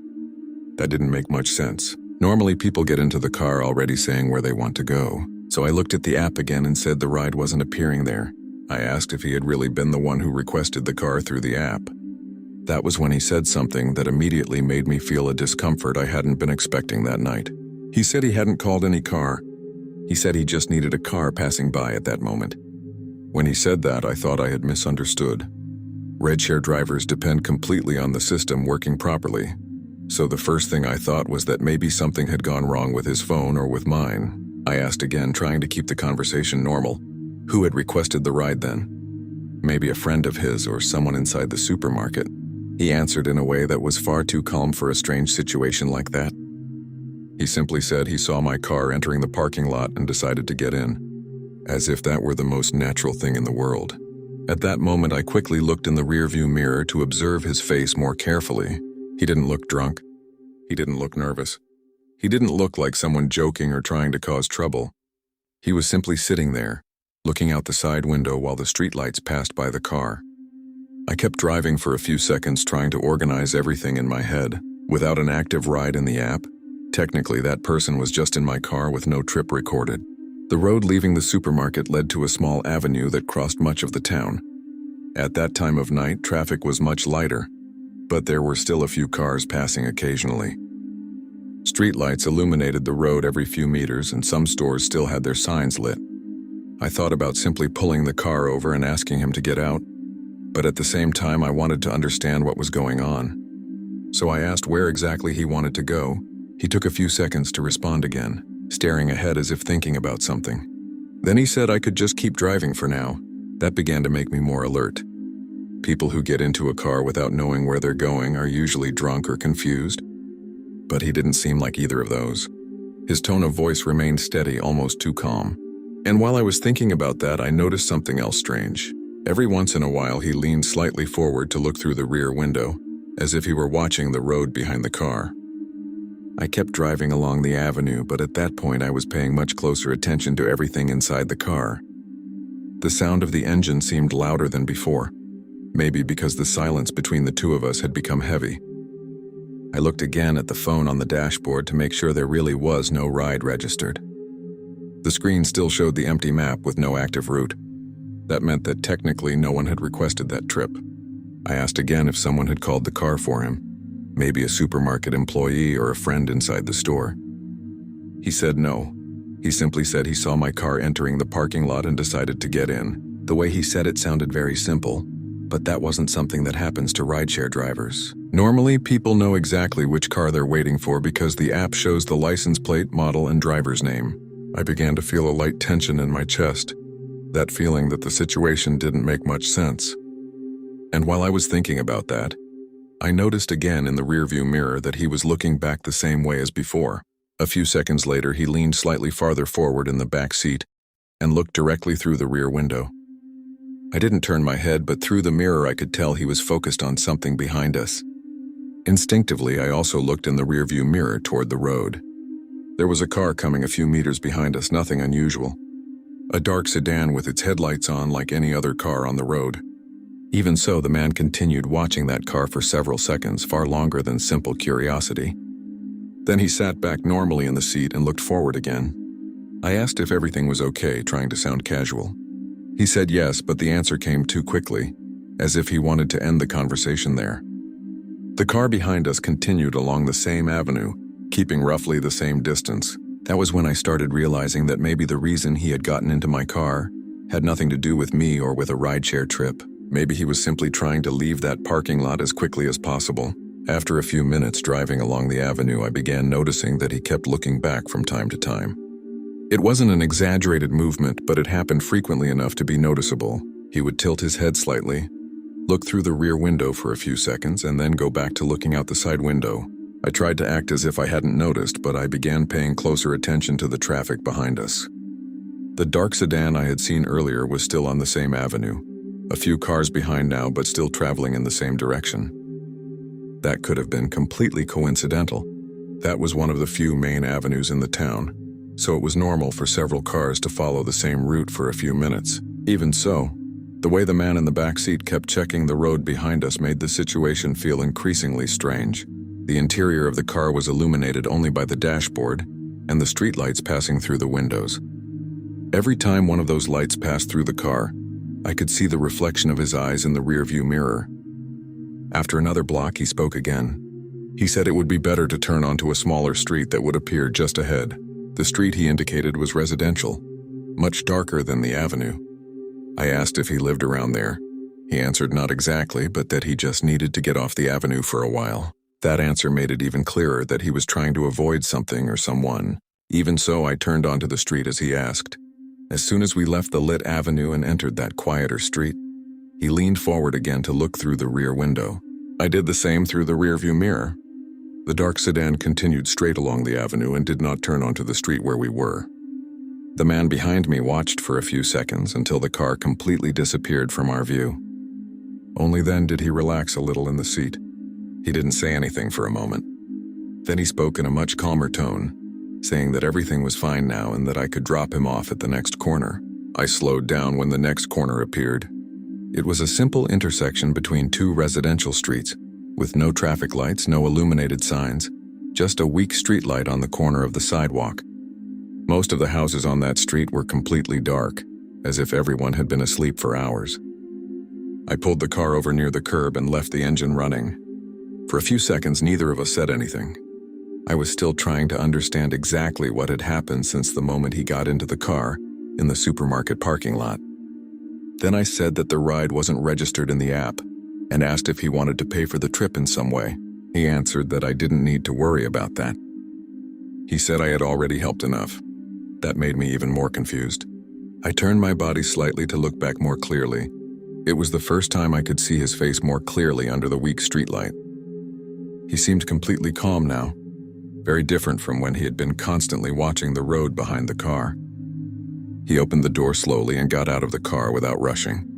That didn't make much sense. Normally, people get into the car already saying where they want to go. So I looked at the app again and said the ride wasn't appearing there. I asked if he had really been the one who requested the car through the app. That was when he said something that immediately made me feel a discomfort I hadn't been expecting that night. He said he hadn't called any car. He said he just needed a car passing by at that moment. When he said that, I thought I had misunderstood. Rideshare drivers depend completely on the system working properly. So the first thing I thought was that maybe something had gone wrong with his phone or with mine. I asked again, trying to keep the conversation normal. Who had requested the ride then? Maybe a friend of his or someone inside the supermarket. He answered in a way that was far too calm for a strange situation like that. He simply said he saw my car entering the parking lot and decided to get in, as if that were the most natural thing in the world. At that moment, I quickly looked in the rearview mirror to observe his face more carefully. He didn't look drunk. He didn't look nervous. He didn't look like someone joking or trying to cause trouble. He was simply sitting there, looking out the side window while the streetlights passed by the car. I kept driving for a few seconds, trying to organize everything in my head. Without an active ride in the app, technically that person was just in my car with no trip recorded. The road leaving the supermarket led to a small avenue that crossed much of the town. At that time of night, traffic was much lighter, but there were still a few cars passing occasionally. Streetlights illuminated the road every few meters, and some stores still had their signs lit. I thought about simply pulling the car over and asking him to get out, but at the same time I wanted to understand what was going on. So I asked where exactly he wanted to go. He took a few seconds to respond again, staring ahead as if thinking about something. Then he said I could just keep driving for now. That began to make me more alert. People who get into a car without knowing where they're going are usually drunk or confused, but he didn't seem like either of those. His tone of voice remained steady, almost too calm. And while I was thinking about that, I noticed something else strange. Every once in a while, he leaned slightly forward to look through the rear window, as if he were watching the road behind the car. I kept driving along the avenue, but at that point I was paying much closer attention to everything inside the car. The sound of the engine seemed louder than before, maybe because the silence between the two of us had become heavy. I looked again at the phone on the dashboard to make sure there really was no ride registered. The screen still showed the empty map with no active route. That meant that technically no one had requested that trip. I asked again if someone had called the car for him, maybe a supermarket employee or a friend inside the store. He said no. He simply said he saw my car entering the parking lot and decided to get in. The way he said it sounded very simple, but that wasn't something that happens to rideshare drivers. Normally, people know exactly which car they're waiting for because the app shows the license plate, model, and driver's name. I began to feel a light tension in my chest, that feeling that the situation didn't make much sense. And while I was thinking about that, I noticed again in the rearview mirror that he was looking back the same way as before. A few seconds later, he leaned slightly farther forward in the back seat, and looked directly through the rear window. I didn't turn my head, but through the mirror I could tell he was focused on something behind us. Instinctively, I also looked in the rearview mirror toward the road. There was a car coming a few meters behind us, nothing unusual. A dark sedan with its headlights on like any other car on the road. Even so, the man continued watching that car for several seconds, far longer than simple curiosity. Then he sat back normally in the seat and looked forward again. I asked if everything was okay, trying to sound casual. He said yes, but the answer came too quickly, as if he wanted to end the conversation there. The car behind us continued along the same avenue, keeping roughly the same distance. That was when I started realizing that maybe the reason he had gotten into my car had nothing to do with me or with a rideshare trip. Maybe he was simply trying to leave that parking lot as quickly as possible. After a few minutes driving along the avenue, I began noticing that he kept looking back from time to time. It wasn't an exaggerated movement, but it happened frequently enough to be noticeable. He would tilt his head slightly, look through the rear window for a few seconds, and then go back to looking out the side window. I tried to act as if I hadn't noticed, but I began paying closer attention to the traffic behind us. The dark sedan I had seen earlier was still on the same avenue, a few cars behind now, but still traveling in the same direction. That could have been completely coincidental. That was one of the few main avenues in the town, so it was normal for several cars to follow the same route for a few minutes. Even so, the way the man in the back seat kept checking the road behind us made the situation feel increasingly strange. The interior of the car was illuminated only by the dashboard and the streetlights passing through the windows. Every time one of those lights passed through the car, I could see the reflection of his eyes in the rearview mirror. After another block, he spoke again. He said it would be better to turn onto a smaller street that would appear just ahead. The street he indicated was residential, much darker than the avenue. I asked if he lived around there. He answered not exactly, but that he just needed to get off the avenue for a while. That answer made it even clearer that he was trying to avoid something or someone. Even so, I turned onto the street as he asked. As soon as we left the lit avenue and entered that quieter street, he leaned forward again to look through the rear window. I did the same through the rearview mirror. The dark sedan continued straight along the avenue and did not turn onto the street where we were. The man behind me watched for a few seconds until the car completely disappeared from our view. Only then did he relax a little in the seat. He didn't say anything for a moment. Then he spoke in a much calmer tone, saying that everything was fine now and that I could drop him off at the next corner. I slowed down when the next corner appeared. It was a simple intersection between two residential streets, with no traffic lights, no illuminated signs, just a weak streetlight on the corner of the sidewalk. Most of the houses on that street were completely dark, as if everyone had been asleep for hours. I pulled the car over near the curb and left the engine running. For a few seconds, neither of us said anything. I was still trying to understand exactly what had happened since the moment he got into the car in the supermarket parking lot. Then I said that the ride wasn't registered in the app, and asked if he wanted to pay for the trip in some way. He answered that I didn't need to worry about that. He said I had already helped enough. That made me even more confused. I turned my body slightly to look back more clearly. It was the first time I could see his face more clearly under the weak streetlight. He seemed completely calm now, very different from when he had been constantly watching the road behind the car. He opened the door slowly and got out of the car without rushing.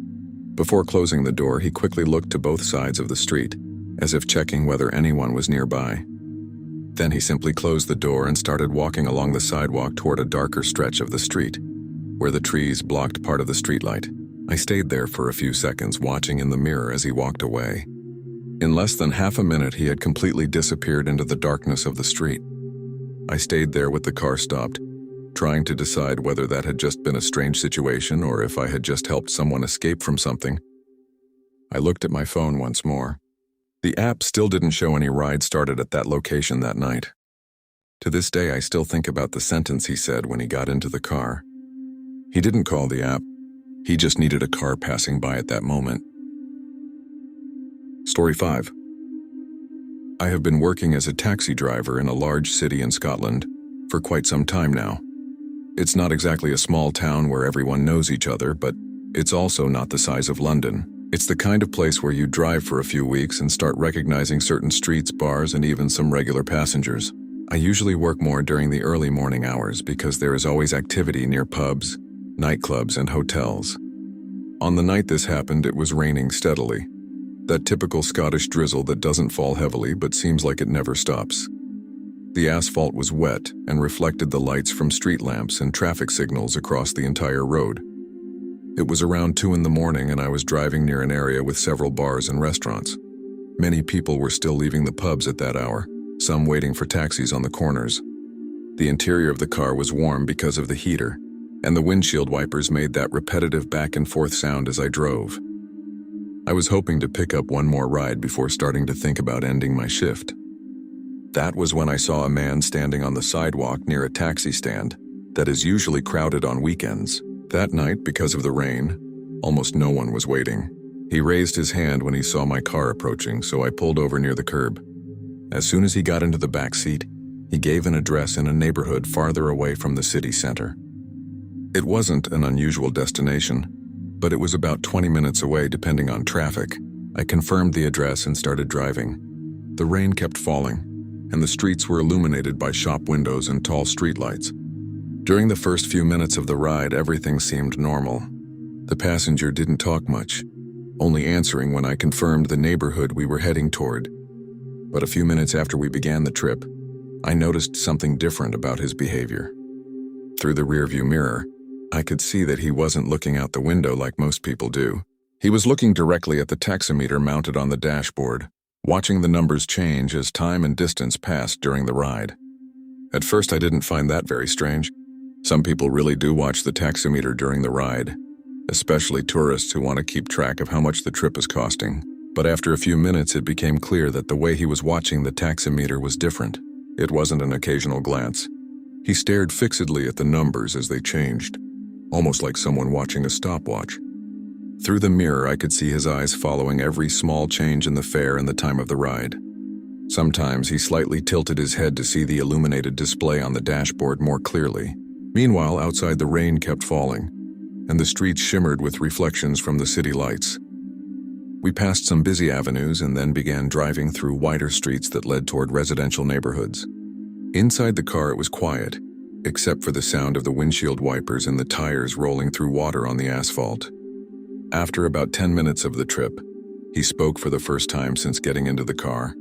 Before closing the door, he quickly looked to both sides of the street, as if checking whether anyone was nearby. Then he simply closed the door and started walking along the sidewalk toward a darker stretch of the street, where the trees blocked part of the streetlight. I stayed there for a few seconds, watching in the mirror as he walked away. In less than half a minute, he had completely disappeared into the darkness of the street. I stayed there with the car stopped, trying to decide whether that had just been a strange situation or if I had just helped someone escape from something. I looked at my phone once more. The app still didn't show any ride started at that location that night. To this day, I still think about the sentence he said when he got into the car. He didn't call the app. He just needed a car passing by at that moment. Story 5. I have been working as a taxi driver in a large city in Scotland for quite some time now. It's not exactly a small town where everyone knows each other, but it's also not the size of London. It's the kind of place where you drive for a few weeks and start recognizing certain streets, bars, and even some regular passengers. I usually work more during the early morning hours because there is always activity near pubs, nightclubs, and hotels. On the night this happened, it was raining steadily. That typical Scottish drizzle that doesn't fall heavily but seems like it never stops. The asphalt was wet and reflected the lights from street lamps and traffic signals across the entire road. It was around 2 in the morning and I was driving near an area with several bars and restaurants. Many people were still leaving the pubs at that hour, some waiting for taxis on the corners. The interior of the car was warm because of the heater, and the windshield wipers made that repetitive back and forth sound as I drove. I was hoping to pick up one more ride before starting to think about ending my shift. That was when I saw a man standing on the sidewalk near a taxi stand that is usually crowded on weekends. That night, because of the rain, almost no one was waiting. He raised his hand when he saw my car approaching, so I pulled over near the curb. As soon as he got into the back seat, he gave an address in a neighborhood farther away from the city center. It wasn't an unusual destination, but it was about 20 minutes away depending on traffic. I confirmed the address and started driving. The rain kept falling, and the streets were illuminated by shop windows and tall streetlights. During the first few minutes of the ride, everything seemed normal. The passenger didn't talk much, only answering when I confirmed the neighborhood we were heading toward. But a few minutes after we began the trip, I noticed something different about his behavior. Through the rearview mirror, I could see that he wasn't looking out the window like most people do. He was looking directly at the taximeter mounted on the dashboard, watching the numbers change as time and distance passed during the ride. At first, I didn't find that very strange. Some people really do watch the taximeter during the ride, especially tourists who want to keep track of how much the trip is costing. But after a few minutes, it became clear that the way he was watching the taximeter was different. It wasn't an occasional glance. He stared fixedly at the numbers as they changed, almost like someone watching a stopwatch. Through the mirror, I could see his eyes following every small change in the fare and the time of the ride. Sometimes he slightly tilted his head to see the illuminated display on the dashboard more clearly. Meanwhile, outside the rain kept falling, and the streets shimmered with reflections from the city lights. We passed some busy avenues and then began driving through wider streets that led toward residential neighborhoods. Inside the car, it was quiet, except for the sound of the windshield wipers and the tires rolling through water on the asphalt. After about 10 minutes of the trip, he spoke for the first time since getting into the car.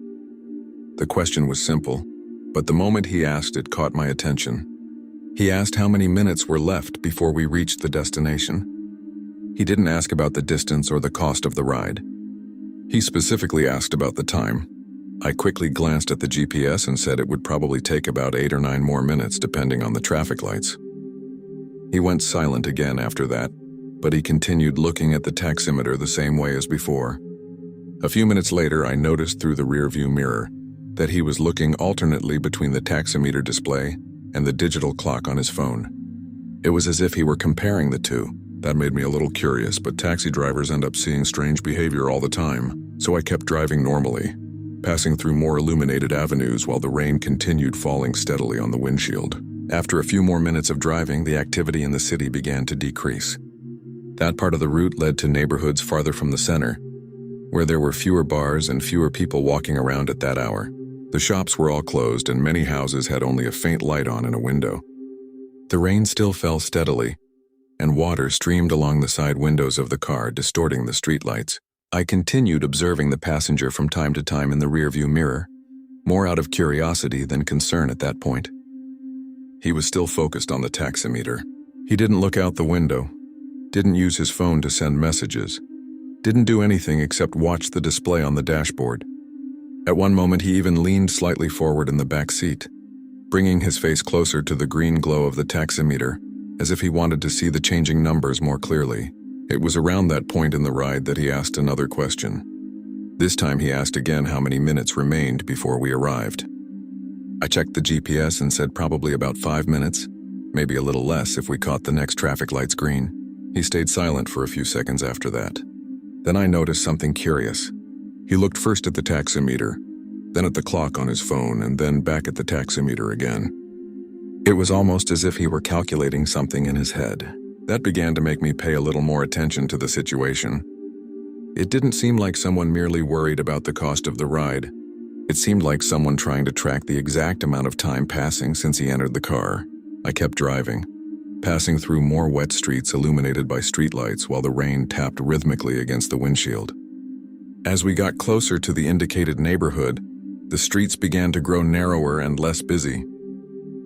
The question was simple, but the moment he asked it caught my attention. He asked how many minutes were left before we reached the destination. He didn't ask about the distance or the cost of the ride. He specifically asked about the time. I quickly glanced at the GPS and said it would probably take about 8 or 9 more minutes depending on the traffic lights. He went silent again after that, but he continued looking at the taximeter the same way as before. A few minutes later, I noticed through the rearview mirror that he was looking alternately between the taximeter display and the digital clock on his phone. It was as if he were comparing the two. That made me a little curious, but taxi drivers end up seeing strange behavior all the time, so I kept driving normally, passing through more illuminated avenues while the rain continued falling steadily on the windshield. After a few more minutes of driving, the activity in the city began to decrease. That part of the route led to neighborhoods farther from the center, where there were fewer bars and fewer people walking around at that hour. The shops were all closed and many houses had only a faint light on in a window. The rain still fell steadily, and water streamed along the side windows of the car, distorting the streetlights. I continued observing the passenger from time to time in the rearview mirror, more out of curiosity than concern at that point. He was still focused on the taximeter. He didn't look out the window, didn't use his phone to send messages, didn't do anything except watch the display on the dashboard. At one moment, he even leaned slightly forward in the back seat, bringing his face closer to the green glow of the taximeter, as if he wanted to see the changing numbers more clearly. It was around that point in the ride that he asked another question. This time he asked again how many minutes remained before we arrived. I checked the GPS and said probably about 5 minutes, maybe a little less if we caught the next traffic lights green. He stayed silent for a few seconds after that. Then I noticed something curious. He looked first at the taximeter, then at the clock on his phone, and then back at the taximeter again. It was almost as if he were calculating something in his head. That began to make me pay a little more attention to the situation. It didn't seem like someone merely worried about the cost of the ride. It seemed like someone trying to track the exact amount of time passing since he entered the car. I kept driving, passing through more wet streets illuminated by streetlights while the rain tapped rhythmically against the windshield. As we got closer to the indicated neighborhood, the streets began to grow narrower and less busy.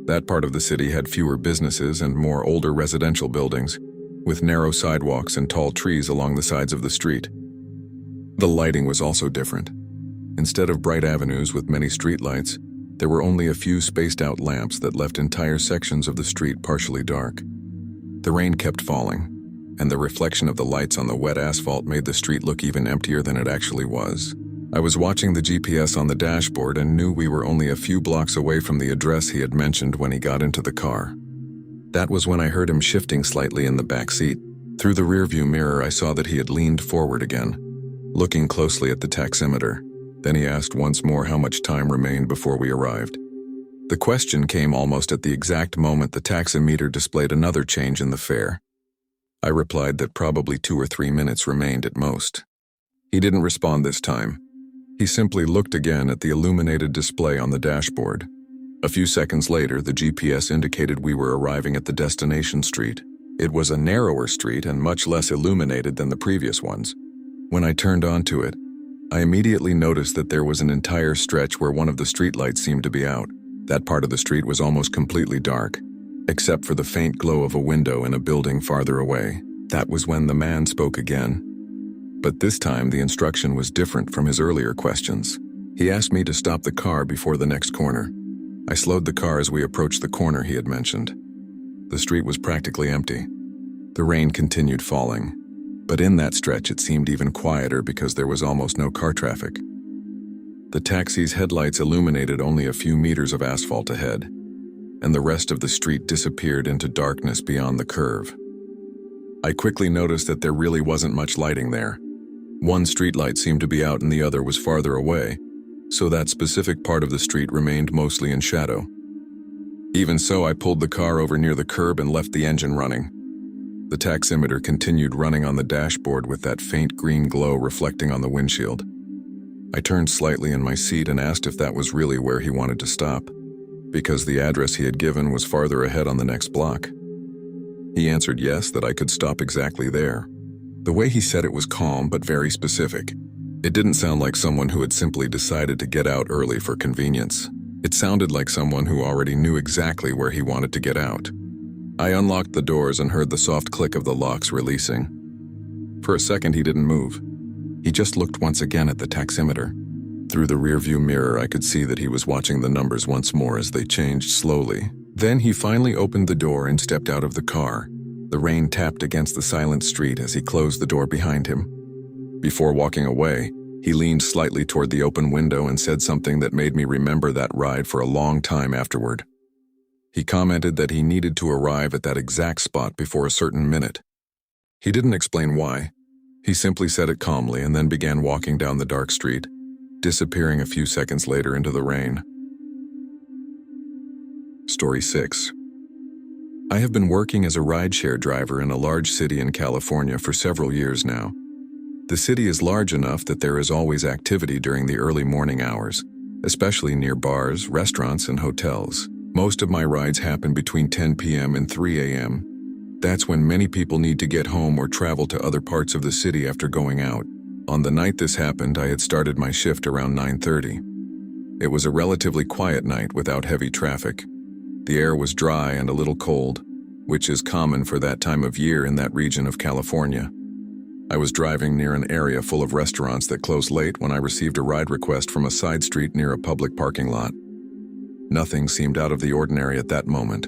That part of the city had fewer businesses and more older residential buildings, with narrow sidewalks and tall trees along the sides of the street. The lighting was also different. Instead of bright avenues with many streetlights, there were only a few spaced-out lamps that left entire sections of the street partially dark. The rain kept falling, and the reflection of the lights on the wet asphalt made the street look even emptier than it actually was. I was watching the GPS on the dashboard and knew we were only a few blocks away from the address he had mentioned when he got into the car. That was when I heard him shifting slightly in the back seat. Through the rearview mirror, I saw that he had leaned forward again, looking closely at the taximeter. Then he asked once more how much time remained before we arrived. The question came almost at the exact moment the taximeter displayed another change in the fare. I replied that probably 2 or 3 minutes remained at most. He didn't respond this time. He simply looked again at the illuminated display on the dashboard. A few seconds later, the GPS indicated we were arriving at the destination street. It was a narrower street and much less illuminated than the previous ones. When I turned onto it, I immediately noticed that there was an entire stretch where one of the streetlights seemed to be out. That part of the street was almost completely dark, except for the faint glow of a window in a building farther away. That was when the man spoke again. But this time the instruction was different from his earlier questions. He asked me to stop the car before the next corner. I slowed the car as we approached the corner he had mentioned. The street was practically empty. The rain continued falling, but in that stretch it seemed even quieter because there was almost no car traffic. The taxi's headlights illuminated only a few meters of asphalt ahead, and the rest of the street disappeared into darkness beyond the curve. I quickly noticed that there really wasn't much lighting there. One streetlight seemed to be out and the other was farther away, so that specific part of the street remained mostly in shadow. Even so, I pulled the car over near the curb and left the engine running. The taximeter continued running on the dashboard with that faint green glow reflecting on the windshield. I turned slightly in my seat and asked if that was really where he wanted to stop, because the address he had given was farther ahead on the next block. He answered yes, that I could stop exactly there. The way he said it was calm but very specific. It didn't sound like someone who had simply decided to get out early for convenience. It sounded like someone who already knew exactly where he wanted to get out. I unlocked the doors and heard the soft click of the locks releasing. For a second, he didn't move. He just looked once again at the taximeter. Through the rearview mirror, I could see that he was watching the numbers once more as they changed slowly. Then he finally opened the door and stepped out of the car. The rain tapped against the silent street as he closed the door behind him. Before walking away, he leaned slightly toward the open window and said something that made me remember that ride for a long time afterward. He commented that he needed to arrive at that exact spot before a certain minute. He didn't explain why. He simply said it calmly and then began walking down the dark street, disappearing a few seconds later into the rain. Story 6. I have been working as a rideshare driver in a large city in California for several years now. The city is large enough that there is always activity during the early morning hours, especially near bars, restaurants, and hotels. Most of my rides happen between 10 p.m. and 3 a.m. That's when many people need to get home or travel to other parts of the city after going out. On the night this happened, I had started my shift around 9:30. It was a relatively quiet night without heavy traffic. The air was dry and a little cold, which is common for that time of year in that region of California. I was driving near an area full of restaurants that close late when I received a ride request from a side street near a public parking lot. Nothing seemed out of the ordinary at that moment.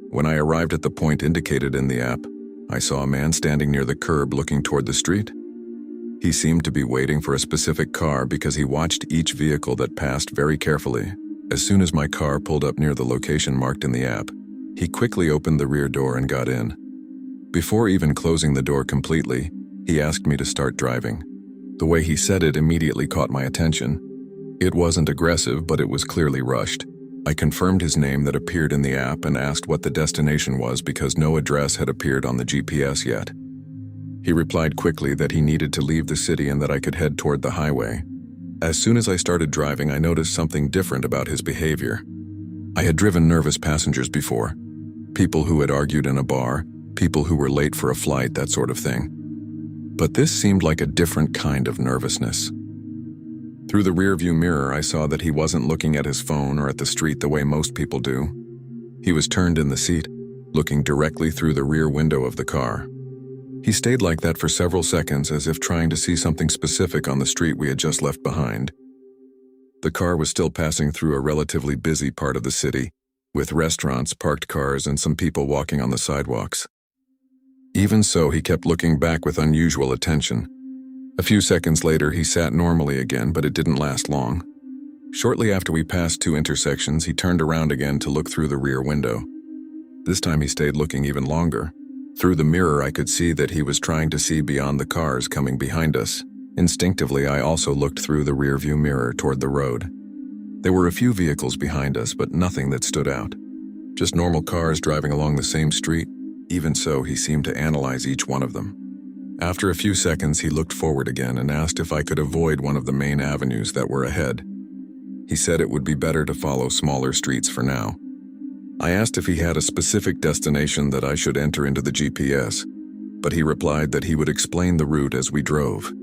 When I arrived at the point indicated in the app, I saw a man standing near the curb looking toward the street. He seemed to be waiting for a specific car because he watched each vehicle that passed very carefully. As soon as my car pulled up near the location marked in the app, he quickly opened the rear door and got in. Before even closing the door completely, he asked me to start driving. The way he said it immediately caught my attention. It wasn't aggressive, but it was clearly rushed. I confirmed his name that appeared in the app and asked what the destination was because no address had appeared on the GPS yet. He replied quickly that he needed to leave the city and that I could head toward the highway. As soon as I started driving, I noticed something different about his behavior. I had driven nervous passengers before. People who had argued in a bar, people who were late for a flight, that sort of thing. But this seemed like a different kind of nervousness. Through the rearview mirror, I saw that he wasn't looking at his phone or at the street the way most people do. He was turned in the seat, looking directly through the rear window of the car. He stayed like that for several seconds, as if trying to see something specific on the street we had just left behind. The car was still passing through a relatively busy part of the city, with restaurants, parked cars, and some people walking on the sidewalks. Even so, he kept looking back with unusual attention. A few seconds later, he sat normally again, but it didn't last long. Shortly after we passed 2 intersections, he turned around again to look through the rear window. This time he stayed looking even longer. Through the mirror, I could see that he was trying to see beyond the cars coming behind us. Instinctively, I also looked through the rearview mirror toward the road. There were a few vehicles behind us, but nothing that stood out. Just normal cars driving along the same street. Even so, he seemed to analyze each one of them. After a few seconds, he looked forward again and asked if I could avoid one of the main avenues that were ahead. He said it would be better to follow smaller streets for now. I asked if he had a specific destination that I should enter into the GPS, but he replied that he would explain the route as we drove.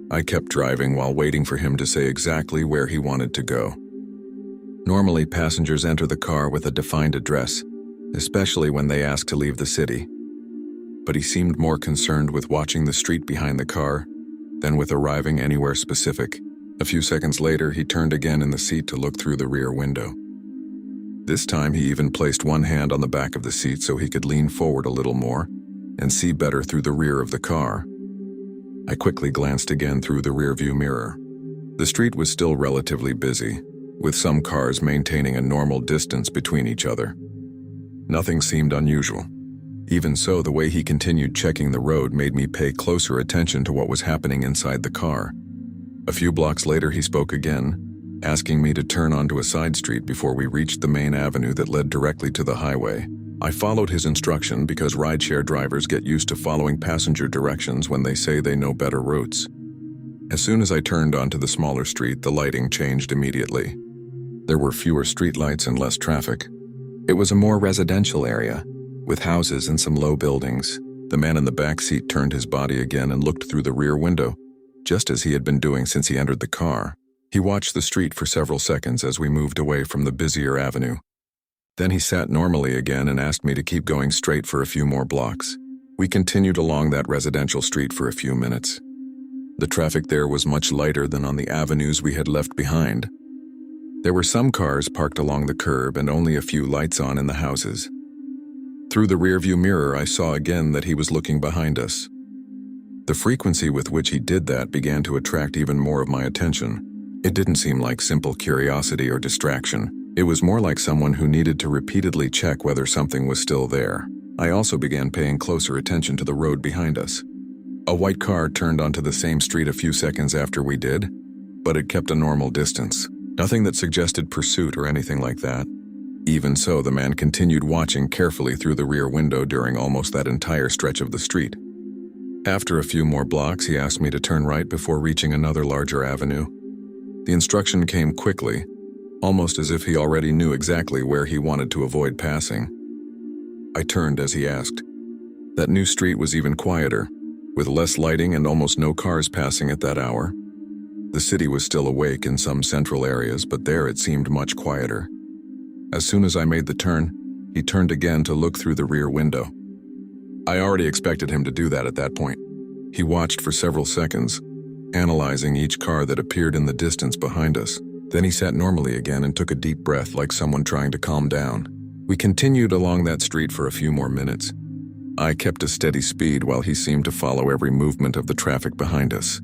I kept driving while waiting for him to say exactly where he wanted to go. Normally, passengers enter the car with a defined address, especially when they ask to leave the city. But he seemed more concerned with watching the street behind the car than with arriving anywhere specific. A few seconds later, he turned again in the seat to look through the rear window. This time, he even placed one hand on the back of the seat so he could lean forward a little more and see better through the rear of the car. I quickly glanced again through the rearview mirror. The street was still relatively busy, with some cars maintaining a normal distance between each other. Nothing seemed unusual. Even so, the way he continued checking the road made me pay closer attention to what was happening inside the car. A few blocks later, he spoke again, asking me to turn onto a side street before we reached the main avenue that led directly to the highway. I followed his instruction because rideshare drivers get used to following passenger directions when they say they know better routes. As soon as I turned onto the smaller street, the lighting changed immediately. There were fewer streetlights and less traffic. It was a more residential area, with houses and some low buildings. The man in the back seat turned his body again and looked through the rear window, just as he had been doing since he entered the car. He watched the street for several seconds as we moved away from the busier avenue. Then he sat normally again and asked me to keep going straight for a few more blocks. We continued along that residential street for a few minutes. The traffic there was much lighter than on the avenues we had left behind. There were some cars parked along the curb and only a few lights on in the houses. Through the rearview mirror, I saw again that he was looking behind us. The frequency with which he did that began to attract even more of my attention. It didn't seem like simple curiosity or distraction. It was more like someone who needed to repeatedly check whether something was still there. I also began paying closer attention to the road behind us. A white car turned onto the same street a few seconds after we did, but it kept a normal distance. Nothing that suggested pursuit or anything like that. Even so, the man continued watching carefully through the rear window during almost that entire stretch of the street. After a few more blocks, he asked me to turn right before reaching another larger avenue. The instruction came quickly, almost as if he already knew exactly where he wanted to avoid passing. I turned as he asked. That new street was even quieter, with less lighting and almost no cars passing at that hour. The city was still awake in some central areas, but there it seemed much quieter. As soon as I made the turn, he turned again to look through the rear window. I already expected him to do that at that point. He watched for several seconds, analyzing each car that appeared in the distance behind us. Then he sat normally again and took a deep breath like someone trying to calm down. We continued along that street for a few more minutes. I kept a steady speed while he seemed to follow every movement of the traffic behind us.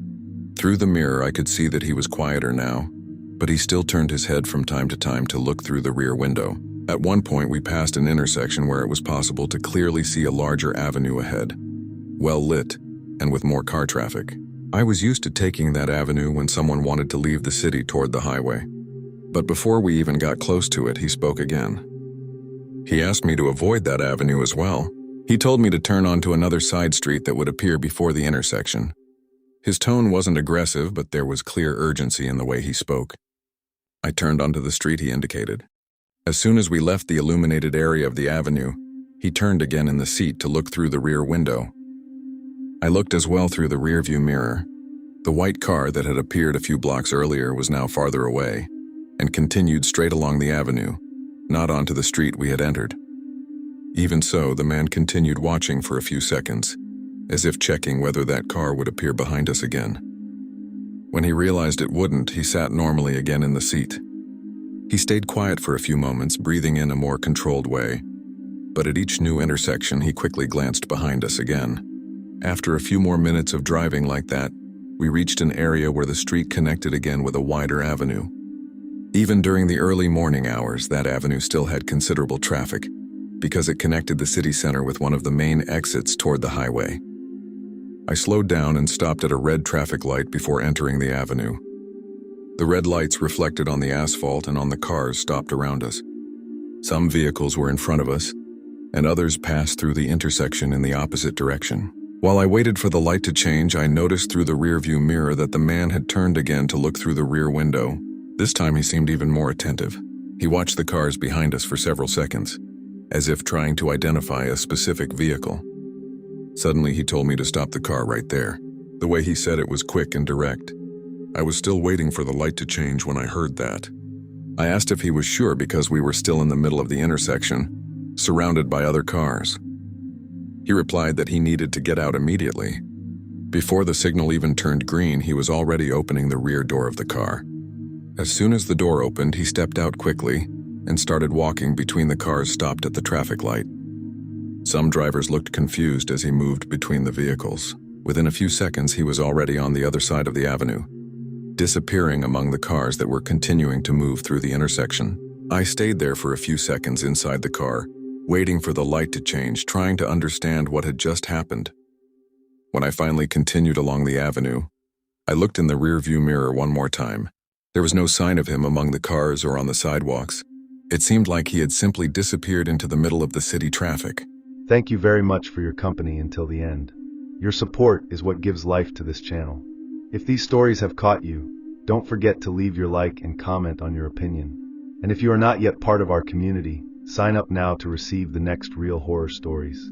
Through the mirror, I could see that he was quieter now, but he still turned his head from time to time to look through the rear window. At one point, we passed an intersection where it was possible to clearly see a larger avenue ahead, well lit, and with more car traffic. I was used to taking that avenue when someone wanted to leave the city toward the highway. But before we even got close to it, he spoke again. He asked me to avoid that avenue as well. He told me to turn onto another side street that would appear before the intersection. His tone wasn't aggressive, but there was clear urgency in the way he spoke. I turned onto the street he indicated. As soon as we left the illuminated area of the avenue, He turned again in the seat to look through the rear window. I looked as well through the rearview mirror. The white car that had appeared a few blocks earlier was now farther away and continued straight along the avenue, not onto the street we had entered. Even so, the man continued watching for a few seconds, as if checking whether that car would appear behind us again. When he realized it wouldn't, he sat normally again in the seat. He stayed quiet for a few moments, breathing in a more controlled way, but at each new intersection he quickly glanced behind us again. After a few more minutes of driving like that, we reached an area where the street connected again with a wider avenue. Even during the early morning hours, that avenue still had considerable traffic, because it connected the city center with one of the main exits toward the highway. I slowed down and stopped at a red traffic light before entering the avenue. The red lights reflected on the asphalt and on the cars stopped around us. Some vehicles were in front of us, and others passed through the intersection in the opposite direction. While I waited for the light to change, I noticed through the rearview mirror that the man had turned again to look through the rear window. This time he seemed even more attentive. He watched the cars behind us for several seconds, as if trying to identify a specific vehicle. Suddenly he told me to stop the car right there. The way he said it was quick and direct. I was still waiting for the light to change when I heard that. I asked if he was sure because we were still in the middle of the intersection, surrounded by other cars. He replied that he needed to get out immediately. Before the signal even turned green, he was already opening the rear door of the car. As soon as the door opened, he stepped out quickly and started walking between the cars stopped at the traffic light. Some drivers looked confused as he moved between the vehicles. Within a few seconds, he was already on the other side of the avenue, disappearing among the cars that were continuing to move through the intersection. I stayed there for a few seconds inside the car, waiting for the light to change, trying to understand what had just happened. When I finally continued along the avenue, I looked in the rearview mirror one more time. There was no sign of him among the cars or on the sidewalks. It seemed like he had simply disappeared into the middle of the city traffic. Thank you very much for your company until the end. Your support is what gives life to this channel. If these stories have caught you, don't forget to leave your like and comment on your opinion. And if you are not yet part of our community, sign up now to receive the next real horror stories.